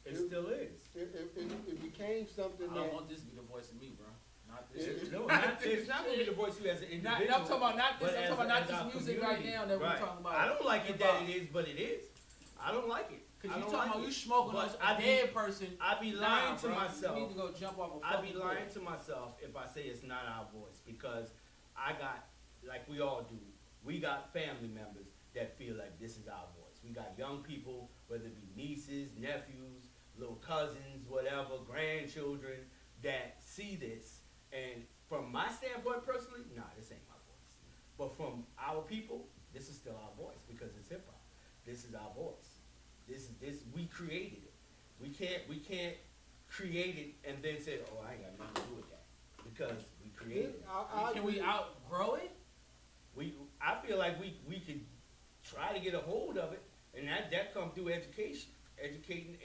It still is. It became something I that. don't want this to be the voice of me, bro. Not this. No, it's not going to be the voice you as an Not, individual. I'm talking about not this. but I'm talking about as not our this music right community. now that Right. we're talking about. I don't like it that it is, but it is. I don't like it. Cause I you don't talking like about it. you smoking But on a dead person. I be lying Nah, to bro. myself. You need to go jump off a I fucking be lying cliff. to myself if I say it's not our voice, because I got, like we all do, we got family members that feel like this is our voice. We got young people, whether it be nieces, nephews, little cousins, whatever, grandchildren, that see this. And from my standpoint personally, nah, this ain't my voice. But from our people, this is still our voice because it's hip hop. This is our voice. We created it. We can't create it and then say, oh, I ain't got nothing to do with that, because we created it. Can we outgrow it? I feel like we could try to get a hold of it, and that comes through education, educating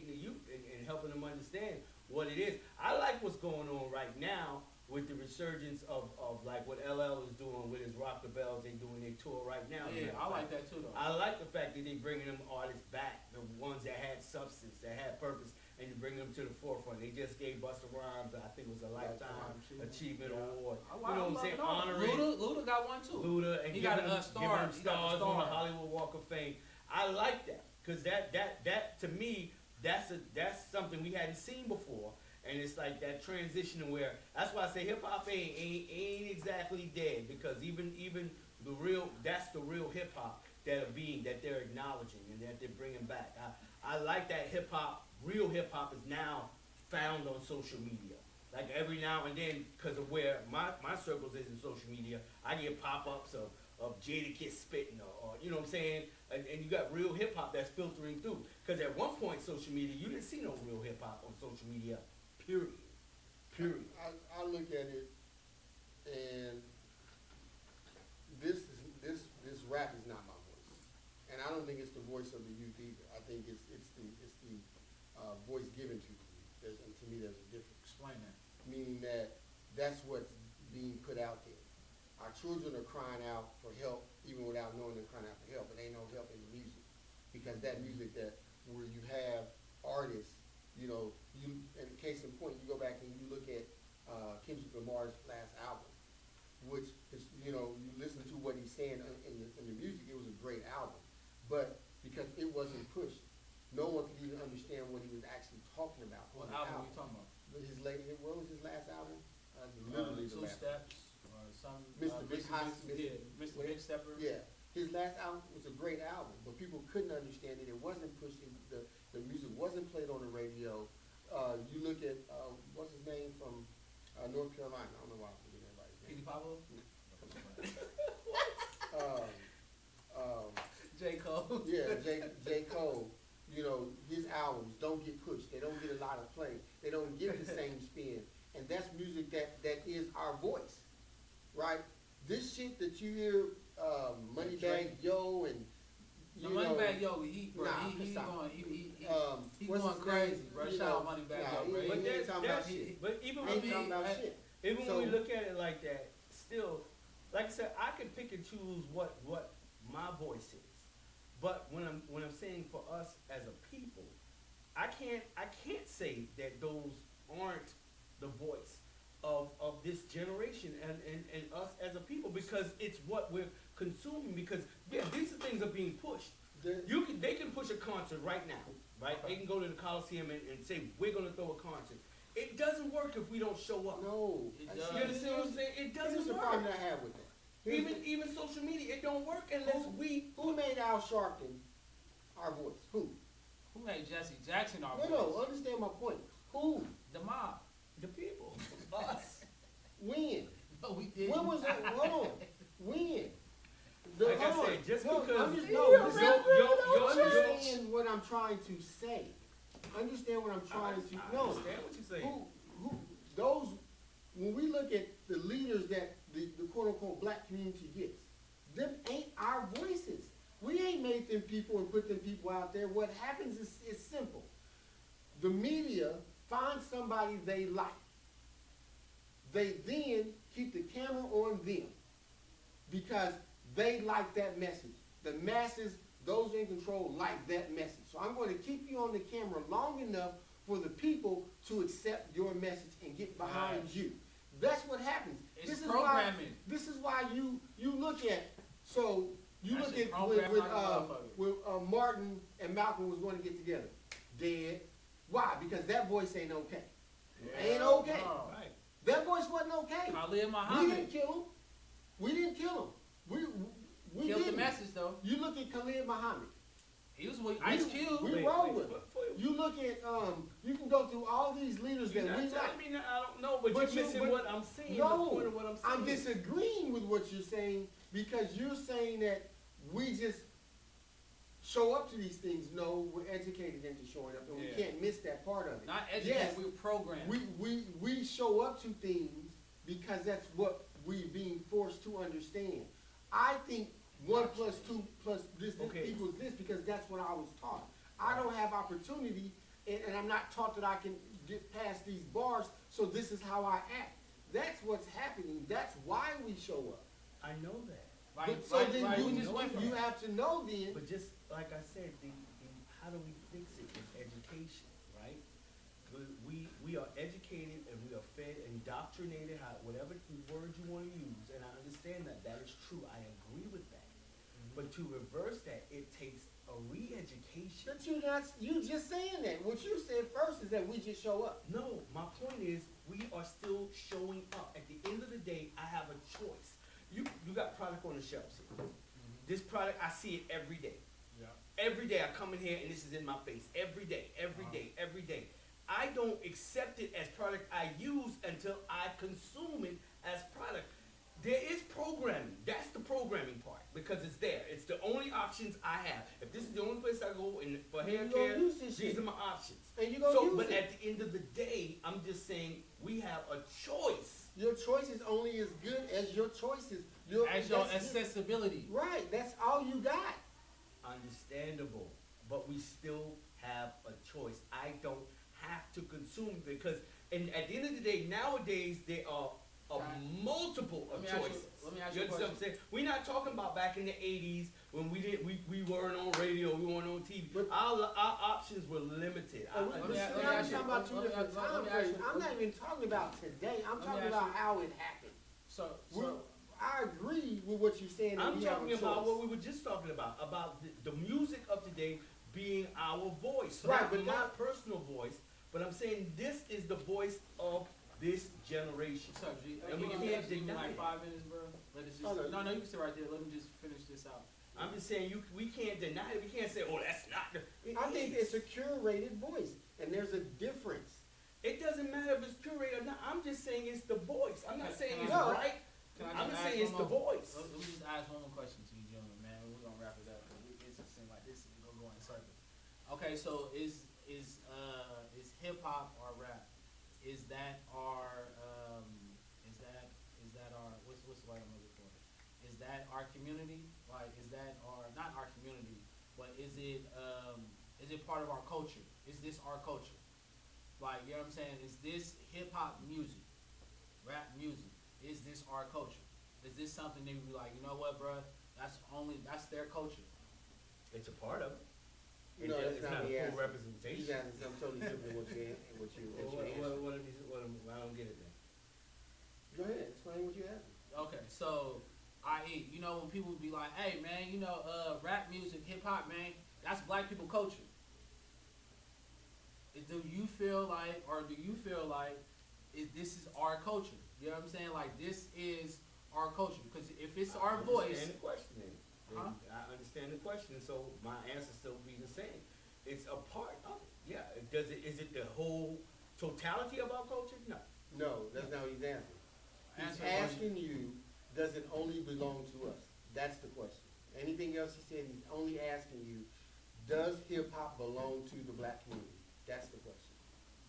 the youth and helping them understand what it is. I like what's going on right now with the resurgence of like what LL is doing with his Rock the Bells. They doing their tour right now. Yeah, I like that too, though. I like the fact that they bringing them artists back, the ones that had substance, that had purpose, and you bring them to the forefront. They just gave Busta Rhymes, I think it was a Lifetime Achievement Award. I You know what I'm saying? Honoring Luda got one too. Luda, and He got giving a him star. stars He got the on the star. Hollywood Walk of Fame. I like that, because that to me, that's something we hadn't seen before. And it's like that transition where, that's why I say hip hop ain't exactly dead, because even that's the real hip hop that they're acknowledging and that they're bringing back. I like that hip hop, real hip hop is now found on social media. Like every now and then, because of where my circles is in social media, I get pop-ups of Jadakiss spitting or you know what I'm saying? And you got real hip hop that's filtering through. Because at one point, social media, you didn't see no real hip hop on social media. Period. I look at it, and this rap is not my voice, and I don't think it's the voice of the youth either. I think it's the voice given to the youth. And to me, there's a difference. Explain that. Meaning that that's what's being put out there. Our children are crying out for help, even without knowing they're crying out for help, but ain't no help in the music, because that music where you have artists. You know, in case in point, you go back and you look at Kendrick Lamar's last album, which is, you know, you listen to what he's saying in the music, it was a great album. But because it wasn't pushed, no one could even understand what he was actually talking about. What album are you talking about? What was his last album? Literally Two Steps or some. Mr. Big Hot. Mr. Big Stepper. Yeah. His last album was a great album, but people couldn't understand it. It wasn't pushed. The music wasn't played on the radio. You look at what's his name from North Carolina. I don't know why I'm forgetting everybody's name. Petey Pablo. J. Cole. Cole. Yeah, J. Cole, you know, his albums don't get pushed. They don't get a lot of play. They don't get the same spin. And that's music that is our voice, right? This shit that you hear, Moneybagg Yo and, The you know. Moneybagg Yo, he What's going his crazy, name? bro. You Shout out know, Moneybagg nah, Yo, bro. he But ain't talking about shit. But even I ain't when talking about we, shit. even So- when we look at it like that, still, like I said, I can pick and choose what my voice is. But when I'm saying for us as a people, I can't say that those aren't the voice of this generation and us as a people, because it's what we're consuming. Because yeah, these things are being pushed. They can push a concert right now, right? They can go to the Coliseum and say we're gonna throw a concert. It doesn't work if we don't show up. No. It I does. see. You understand what I'm saying? It Here's doesn't the work. problem that I have with that. Even social media, it don't work unless Who made Al Sharpton our voice? Who? Who made Jesse Jackson our No, voice? understand my point. Who? The mob. the people, us. When? No, we did. When was it? Hold on. When? Like I hold on. said, just no, because I'm just, you no, listen, understand understand what I'm trying to say. Understand what I'm trying to. I No. understand what you're saying. Those, when we look at the leaders that the quote unquote black community gets, them ain't our voices. We ain't made them people and put them people out there. What happens is simple. The media finds somebody they like. They then keep the camera on them because they like that message. The masses, those in control, like that message. So I'm going to keep you on the camera long enough for the people to accept your message and get behind Right. you. That's what happens. It's this programming. This is why you look at, so you That look shit at programmed like a motherfucker. with Martin and Malcolm was going to get together. Dead. Why? Because that voice ain't okay. Ain't okay. No. Right. That voice wasn't okay. Khalid We Muhammad didn't kill him. We didn't kill him. We killed the didn't. message though. You look at Khalid Muhammad. He was with Ice Cube. We Wait, roll wait, with him. wait. You look at you can go through all these leaders You're that not we telling like. me that I don't know, but you're missing what I'm saying. The No, point of what I'm saying. I'm disagreeing with what you're saying because you're saying that we just show up to these things. No, we're educated into showing up, and we Yeah. can't miss that part of it. Not educated, Yes, we were programmed. we show up to things because that's what we're being forced to understand. I think 1 + 2 + this Okay. equals this because that's what I was taught. I don't have opportunity, and I'm not taught that I can get past these bars, so this is how I act. That's what's happening. That's why we show up. I know that. But so then we you, just went from you it. have to know then. But just like I said, how do we fix it is education, right? We are educated and we are fed, indoctrinated, whatever word you want to use, and I understand that. That is true. I agree with that. But to reverse that, it takes a re-education. But you just saying that. What you said first is that we just show up. No, my point is we are still showing up. At the end of the day, I have a choice. You got product on the shelves here. This product, I see it every day. Yeah. Every day I come in here and this is in my face. Every day, every day, every day. I don't accept it as product I use until I consume it as product. There is programming. That's the programming part because it's there. It's the only options I have. If this is the only place I go for hair You gonna care, use this these shit. are my options. And you gonna So, use but it. at the end of the day, I'm just saying we have a choice. Your choice is only as good as your choices. Your that's- accessibility. Right, that's all you got. Understandable, but we still have a choice. I don't have to consume because, and at the end of the day, nowadays there are multiple of choices. Let me ask You you a understand what I'm question. saying? We're not talking about back in the '80s when we weren't on radio, we weren't on TV. But- Our options were limited. But let I'm me ask talking you- about two let me different ask- let time me ask frames. you- I'm not even talking about today. I'm me talking ask about you- how it happened. So I agree with what you're saying. That I'm we have talking a about choice. what we were just talking about the music of today being our voice. Right, Not but my not- personal voice, but I'm saying this is the voice of this generation. what's up, G? And we You can't give me deny like it. 5 minutes, bro. Let us just, Oh, no. no, you can sit right there. Let me just finish this out. I'm just saying we can't deny it. We can't say, oh, that's not the. I think it's a curated voice, and there's a difference. It doesn't matter if it's curated or not. I'm just saying it's the voice. I'm not saying it's No. right. Can I I'm just ask saying it's one the more- voice. Let me just ask one more question to you, gentlemen, man. We're gonna wrap it up. It's seem like this is gonna go in circles. Okay, so is hip hop or rap? Is that our is that our what's the word I'm looking for? Is that our community? Like, is that our not our community, but is it part of our culture? Is this our culture? Like, you know what I'm saying? Is this hip hop music, rap music? Is this our culture? Is this something they would be like, you know what, bruh? That's their culture. It's a part of it. No, that's It's not not the a answer. full representation. He's asking something totally different than what you I don't get it then. Go ahead, explain what you have. Okay, so you know, when people would be like, hey man, you know, rap music, hip hop, man, that's black people culture. Do you feel like this is our culture? You know what I'm saying? Like, this is our culture. Because if it's our voice. I understand the question then. Huh? I understand the question, so my answer still be the same. It's a part of it. Yeah. Is it the whole totality of our culture? No. No, that's not what he's answering. He's Answer asking you, does it only belong to us? That's the question. Anything else he said, he's only asking you, does hip hop belong to the black community? That's the question.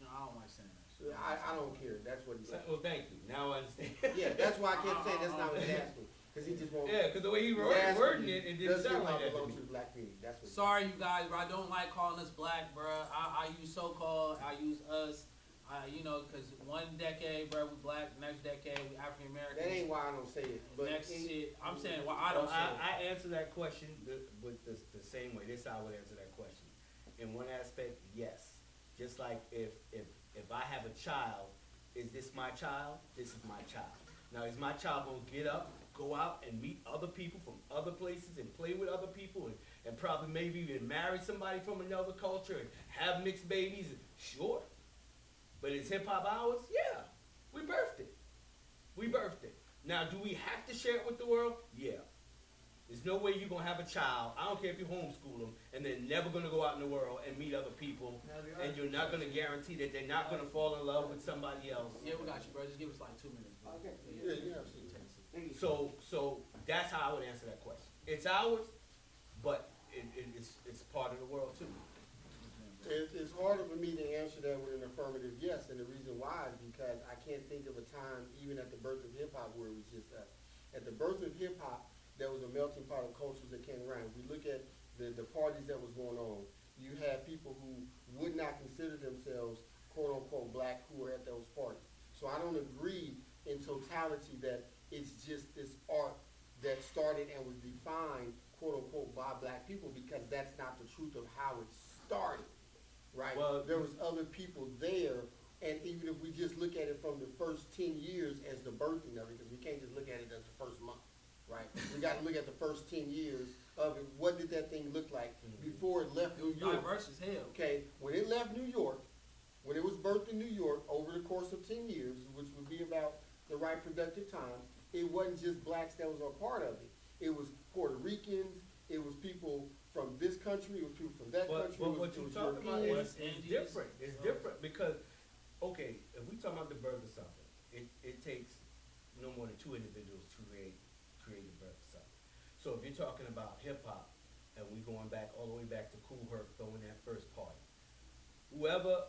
No, I don't like saying that. I don't care. That's what he's saying. Well, thank you. Now I understand. Yeah, that's why I kept saying that's not what he's asking. Because he just won't. Yeah, because the way he he's wording asking it, it does didn't sound hip hop like that to belong me. to the black community? That's what. Sorry, you guys, but I don't like calling us black, bruh. I use so-called, I use us. You know, because one decade, bruh, we black. Next decade, we African American. That ain't why I don't say it. But Next shit, I'm saying why I don't say it. I answer that question with the same way. This is how I would answer that question. In one aspect, yes. Just like if I have a child, is this my child? This is my child. Now, is my child going to get up, go out and meet other people from other places and play with other people and probably maybe even marry somebody from another culture and have mixed babies? Sure. But is hip-hop ours? Yeah. We birthed it. We birthed it. Now, do we have to share it with the world? Yeah. There's no way you're going to have a child, I don't care if you homeschool them, and they're never going to go out in the world and meet other people, and you're not going to guarantee that they're not going to fall in love with somebody else. Yeah, we got you, bro. Just give us like 2 minutes, bro. Okay. Yeah, Yeah, absolutely. So that's how I would answer that question. It's ours, but it's part of the world too. It's harder for me to answer that with an affirmative yes, and the reason why is because I can't think of a time, even at the birth of hip-hop, where it was just us. At the birth of hip-hop, there was a melting pot of cultures that came around. If we look at the parties that was going on, you had people who would not consider themselves quote-unquote black who were at those parties. So I don't agree in totality that it's just this art that started and was defined quote-unquote by black people, because that's not the truth of how it started, right? Well, there was other people there, and even if we just look at it from the first 10 years as the birthing of it, because we can't just look at it as the first month. Right, we got to look at the first 10 years of it. What did that thing look like before it left New York? Diverse as hell. Okay, when it left New York, when it was birthed in New York over the course of 10 years, which would be about the right productive time, it wasn't just blacks that was a part of it. It was Puerto Ricans, it was people from this country, it was people from that country. But what you're talking about is Indians. different. It's different because, okay, if we talking about the birth of something, it takes no more than two individuals to create the birth of something. So if you're talking about hip hop, and we going back all the way back to Kool Herc throwing that first party, whoever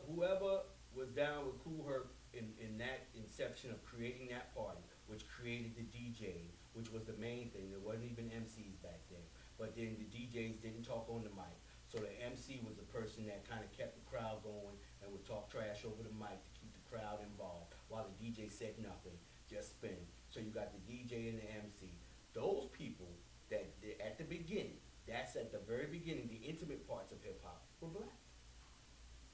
was down with Kool Herc in that inception of creating that party, which created the DJ, which was the main thing. There wasn't even MCs back then, but then the DJs didn't talk on the mic. So the MC was the person that kind of kept the crowd going and would talk trash over the mic to keep the crowd involved, while the DJ said nothing, just spin. So you got the DJ and the MC. Those people that at the beginning, that's at the very beginning, the intimate parts of hip hop were black.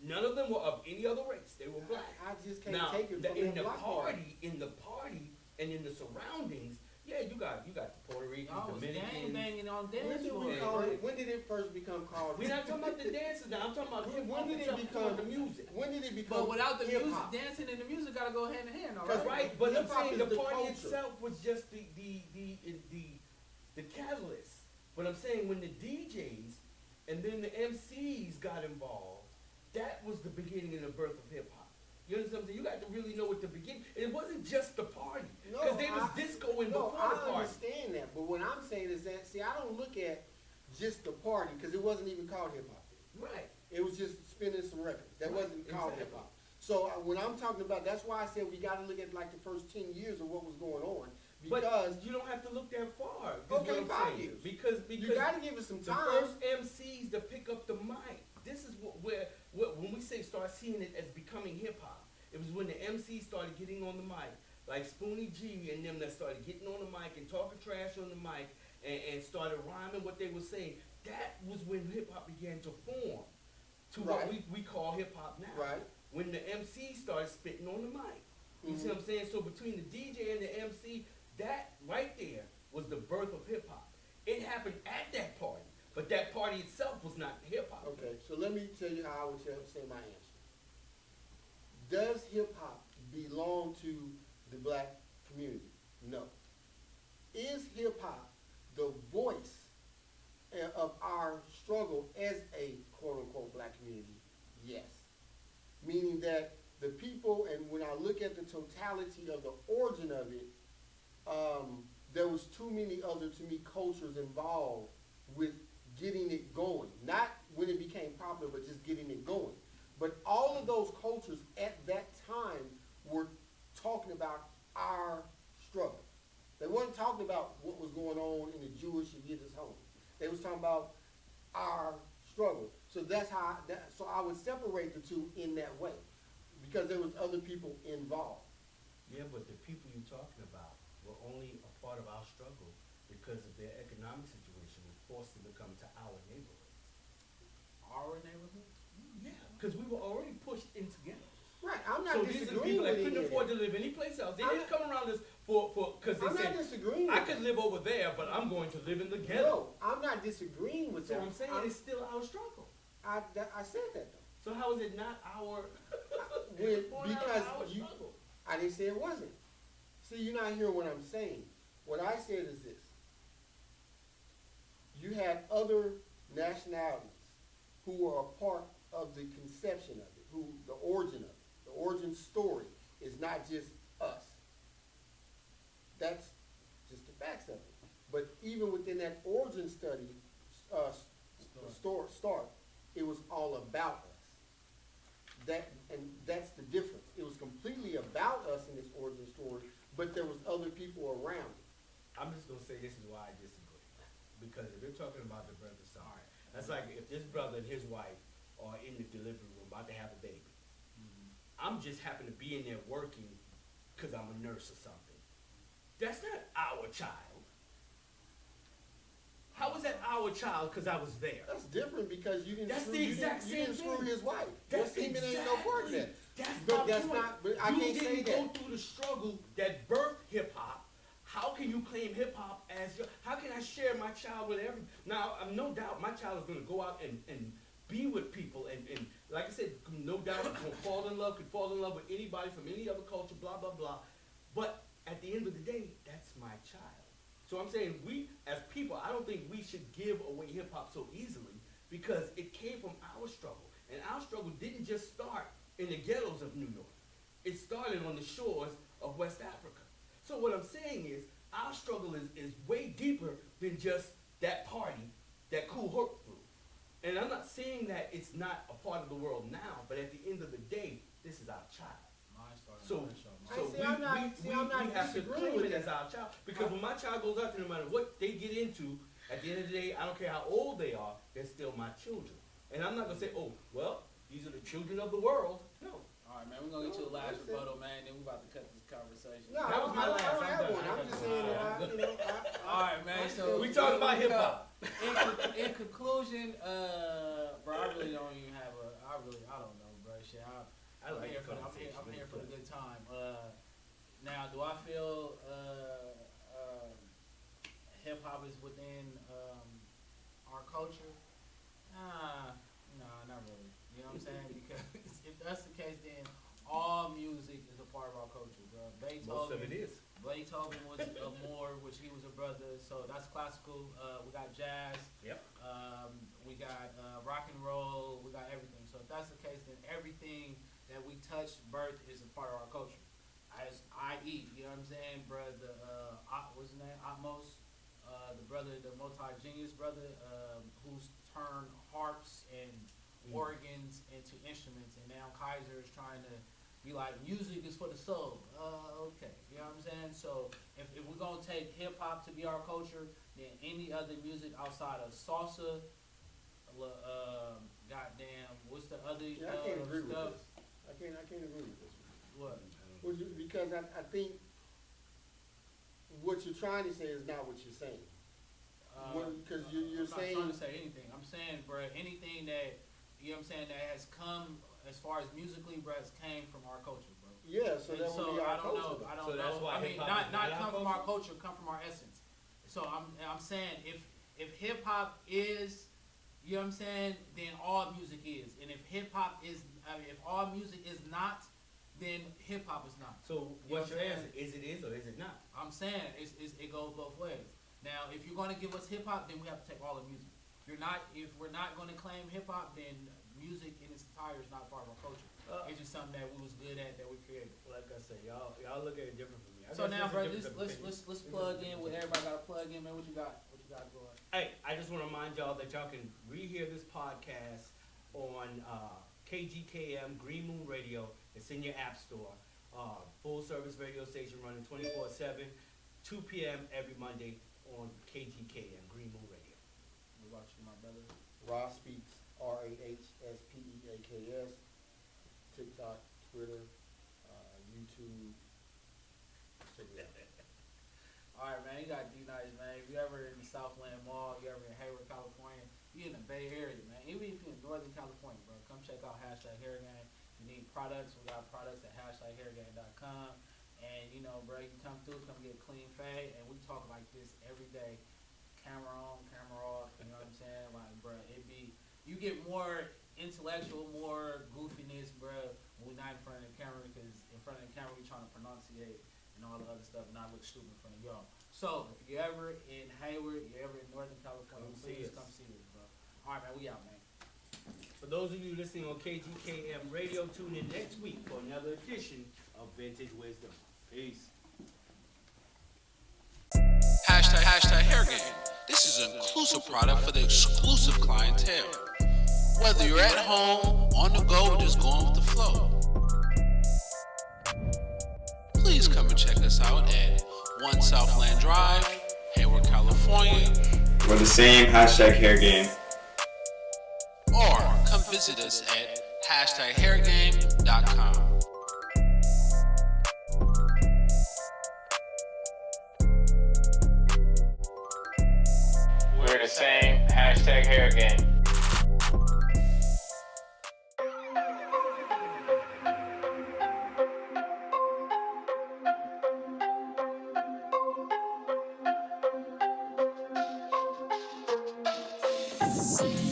None of them were of any other race. They were black. I just can't Now, take it from in that the black party, and in the surroundings, yeah, you got the Puerto Ricans, Y'all was gang Dominicans. banging on When dance did we floors. call it? When did it first become called? We're not talking about the dances now. I'm talking about hip When hop did it itself, become the music. When did it become? But without the music, hip-hop? dancing and the music gotta go hand in hand, all That's right? Right, but I'm Hip-hop saying is the the party culture. itself was just the catalyst. But I'm saying when the DJs and then the MCs got involved, that was the beginning and the birth of hip hop. You understand what I'm saying? You got to really know at the beginning. It wasn't just the party. Because there was disco in before the I party. understand that, but what I'm saying is that, see, I don't look at just the party, because it wasn't even called hip hop then. Right. It was just spinning some records. That Right, wasn't called exactly. hip hop. So when I'm talking about, that's why I said we got to look at like the first 10 years of what was going on, because But you don't have to look that far. is Okay, what I'm 5 saying. years. Because you got to give us some the time. first MCs to pick up the mic. This is where when we say start seeing it as becoming hip hop. It was when the MCs started getting on the mic, like Spoonie G and them that started getting on the mic and talking trash on the mic and started rhyming what they were saying. That was when hip hop began to form to what Right. we call hip hop now. Right. When the MC started spitting on the mic. You Mm-hmm. see what I'm saying? So between the DJ and the MC, that right there was the birth of hip hop. It happened at that party, but that party itself was not hip hop. Okay, so let me tell you how I would say my answer. Does hip hop belong to the black community? No. Is hip hop the voice of our struggle as a quote unquote black community? Yes. Meaning that the people, and when I look at the totality of the origin of it, there was too many other, to me, cultures involved with getting it going. Not when it became popular, but just getting it going. But all of those cultures at that time were talking about our struggle. They weren't talking about what was going on in the Jewish Yiddish home. They was talking about our struggle. So that's how, so I would separate the two in that way, because there was other people involved. Yeah, but the people you're talking about were only a part of our struggle because of their economic situation and forced them to come to our neighborhoods. Our neighborhood? Yeah, because we were already pushed into ghettos. Right, I'm So not these are the disagreeing people that with couldn't any of afford that. to live anyplace else. They I'm didn't come around us because they I'm not said, disagreeing I with could that. live over there, but I'm going to live in the ghetto. No, I'm not disagreeing with So that. I'm saying it's still our struggle. I said that though. So how is it not our, Because our you, struggle? I didn't say it wasn't. See, you're not hearing what I'm saying. What I said is this. You had other nationalities who were a part of the conception of it, who the origin of it. The origin story is not just us. That's just the facts of it. But even within that origin study, start, it was all about us. That's the difference. It was completely about us in this origin story, but there was other people around it. I'm just gonna say this is why I disagree. Because if you're talking about the birth of something, that's like if this brother and his wife are in the delivery room about to have a baby. I'm just happen to be in there working because I'm a nurse or something. That's not our child. How was that our child because I was there? That's different because you didn't That's screw, the you exact didn't, you didn't same screw thing. his wife. That's Your semen ain't no part of that. That's But my that's point. not- but I you can't say didn't that. go through the struggle that birthed hip hop. How can you claim hip hop as your? How can I share my child with every? Now, I'm no doubt my child is going to go out and be with people and like I said, no doubt he's going to fall in love. Could fall in love with anybody from any other culture. Blah blah blah. But at the end of the day, that's my child. So I'm saying we, as people, I don't think we should give away hip hop so easily because it came from our struggle. And our struggle didn't just start in the ghettos of New York. It started on the shores of West Africa. So what I'm saying is our struggle is way deeper than just that party that Kool Herc threw. And I'm not saying that it's not a part of the world now, but at the end of the day, this is our child. Mine started So, on that show. I so see, I'm not we have to disagreeing claim with it as that. our child. Because when my child goes out there, no matter what they get into, at the end of the day, I don't care how old they are, they're still my children. And I'm not going to say, oh, well, these are the children of the world. No. All right, man, we're going to get you a last That's it. rebuttal, man, then we're about to cut this conversation. No, That was my I last. don't I'm have done. one. I'm just saying that All right, man, so We talking about hip hop. in conclusion, bro, I really don't even have I don't know, bro. Shit, I like here the for conversation. I'm here for the good time. Now, do I feel hip hop is within our culture? Nah, not really. You know what I'm saying? Because if that's the case, then all music is a part of our culture, bro. Most of it is. Beethoven was a Moor, which he was a brother, so that's classical. We got jazz. Yep. We got rock and roll. We got everything. So if that's the case, then everything that we touch, birth, is a part of our culture. As I.E., you know what I'm saying, bro? What's his name? Atmos, the brother, the multi-genius brother. who's turned harps and organs into instruments, and now Kaiser is trying to be like, music is for the soul. Okay, you know what I'm saying? So if we're gonna take hip hop to be our culture, then any other music outside of salsa, goddamn, what's the other Yeah, I can't agree with stuff? this. I can't agree with this. What? Because I think what you're trying to say is not what you're saying. Because you're saying. I'm not trying to say anything. I'm saying, bro, anything that, you know what I'm saying, that has come as far as musically, bro, has came from our culture, bro. Yeah, so that would be our culture. I don't So that's know. why I mean, hip-hop is not our come from our culture? culture, come from our essence. So I'm saying if hip hop is, you know what I'm saying, then all music is. And if hip hop is, if all music is not, then hip hop is not. So what's your answer? Is it or is it not? I'm saying it goes both ways. Now, if you're going to give us hip hop, then we have to take all the music. If we're not going to claim hip hop, then music in its entirety is not part of our culture. It's just something that we was good at, that we created. Like I said, y'all look at it different from me. So now, bro, let's plug in with everybody. Got to plug in, man. What you got going? Hey, I just want to remind y'all that y'all can rehear this podcast on KGKM Green Moon Radio. It's in your app store. Full service radio station running 24/7, 2 p.m. every Monday on KGKM Green Moon Radio. What about you, my brother? Ross Speaks, RAHSPEAKS, TikTok, Twitter, YouTube. Check it out. All right, man. You got D-Nice, man. If you ever in the Southland Mall, you ever in Hayward, California, you in the Bay Area, man. Even if you're in Northern California, bro, come check out #HairGame. If you need products, we got products at #HairGame.com. And, you know, bro, you can come through, come get a clean fade, and we talk like this every day. Camera on, camera off, you know what I'm saying? Like, bro, you get more intellectual, more goofiness, bro, when we're not in front of the camera, because in front of the camera, we're trying to pronunciate and all the other stuff, not look stupid in front of y'all. So, if you're ever in Hayward, you're ever in Northern California, please come see us, bro. All right, man, we out, man. For those of you listening on KGKM Radio, tune in next week for another edition of Vintage Wisdom. Peace. #HairGame. This is an inclusive product for the exclusive clientele. Whether you're at home, on the go, or just going with the flow. Please come and check us out at 1 Southland Drive, Hayward, California. We're the same #HairGame. Or come visit us at #HairGame.com. We're the same #HairGame. We're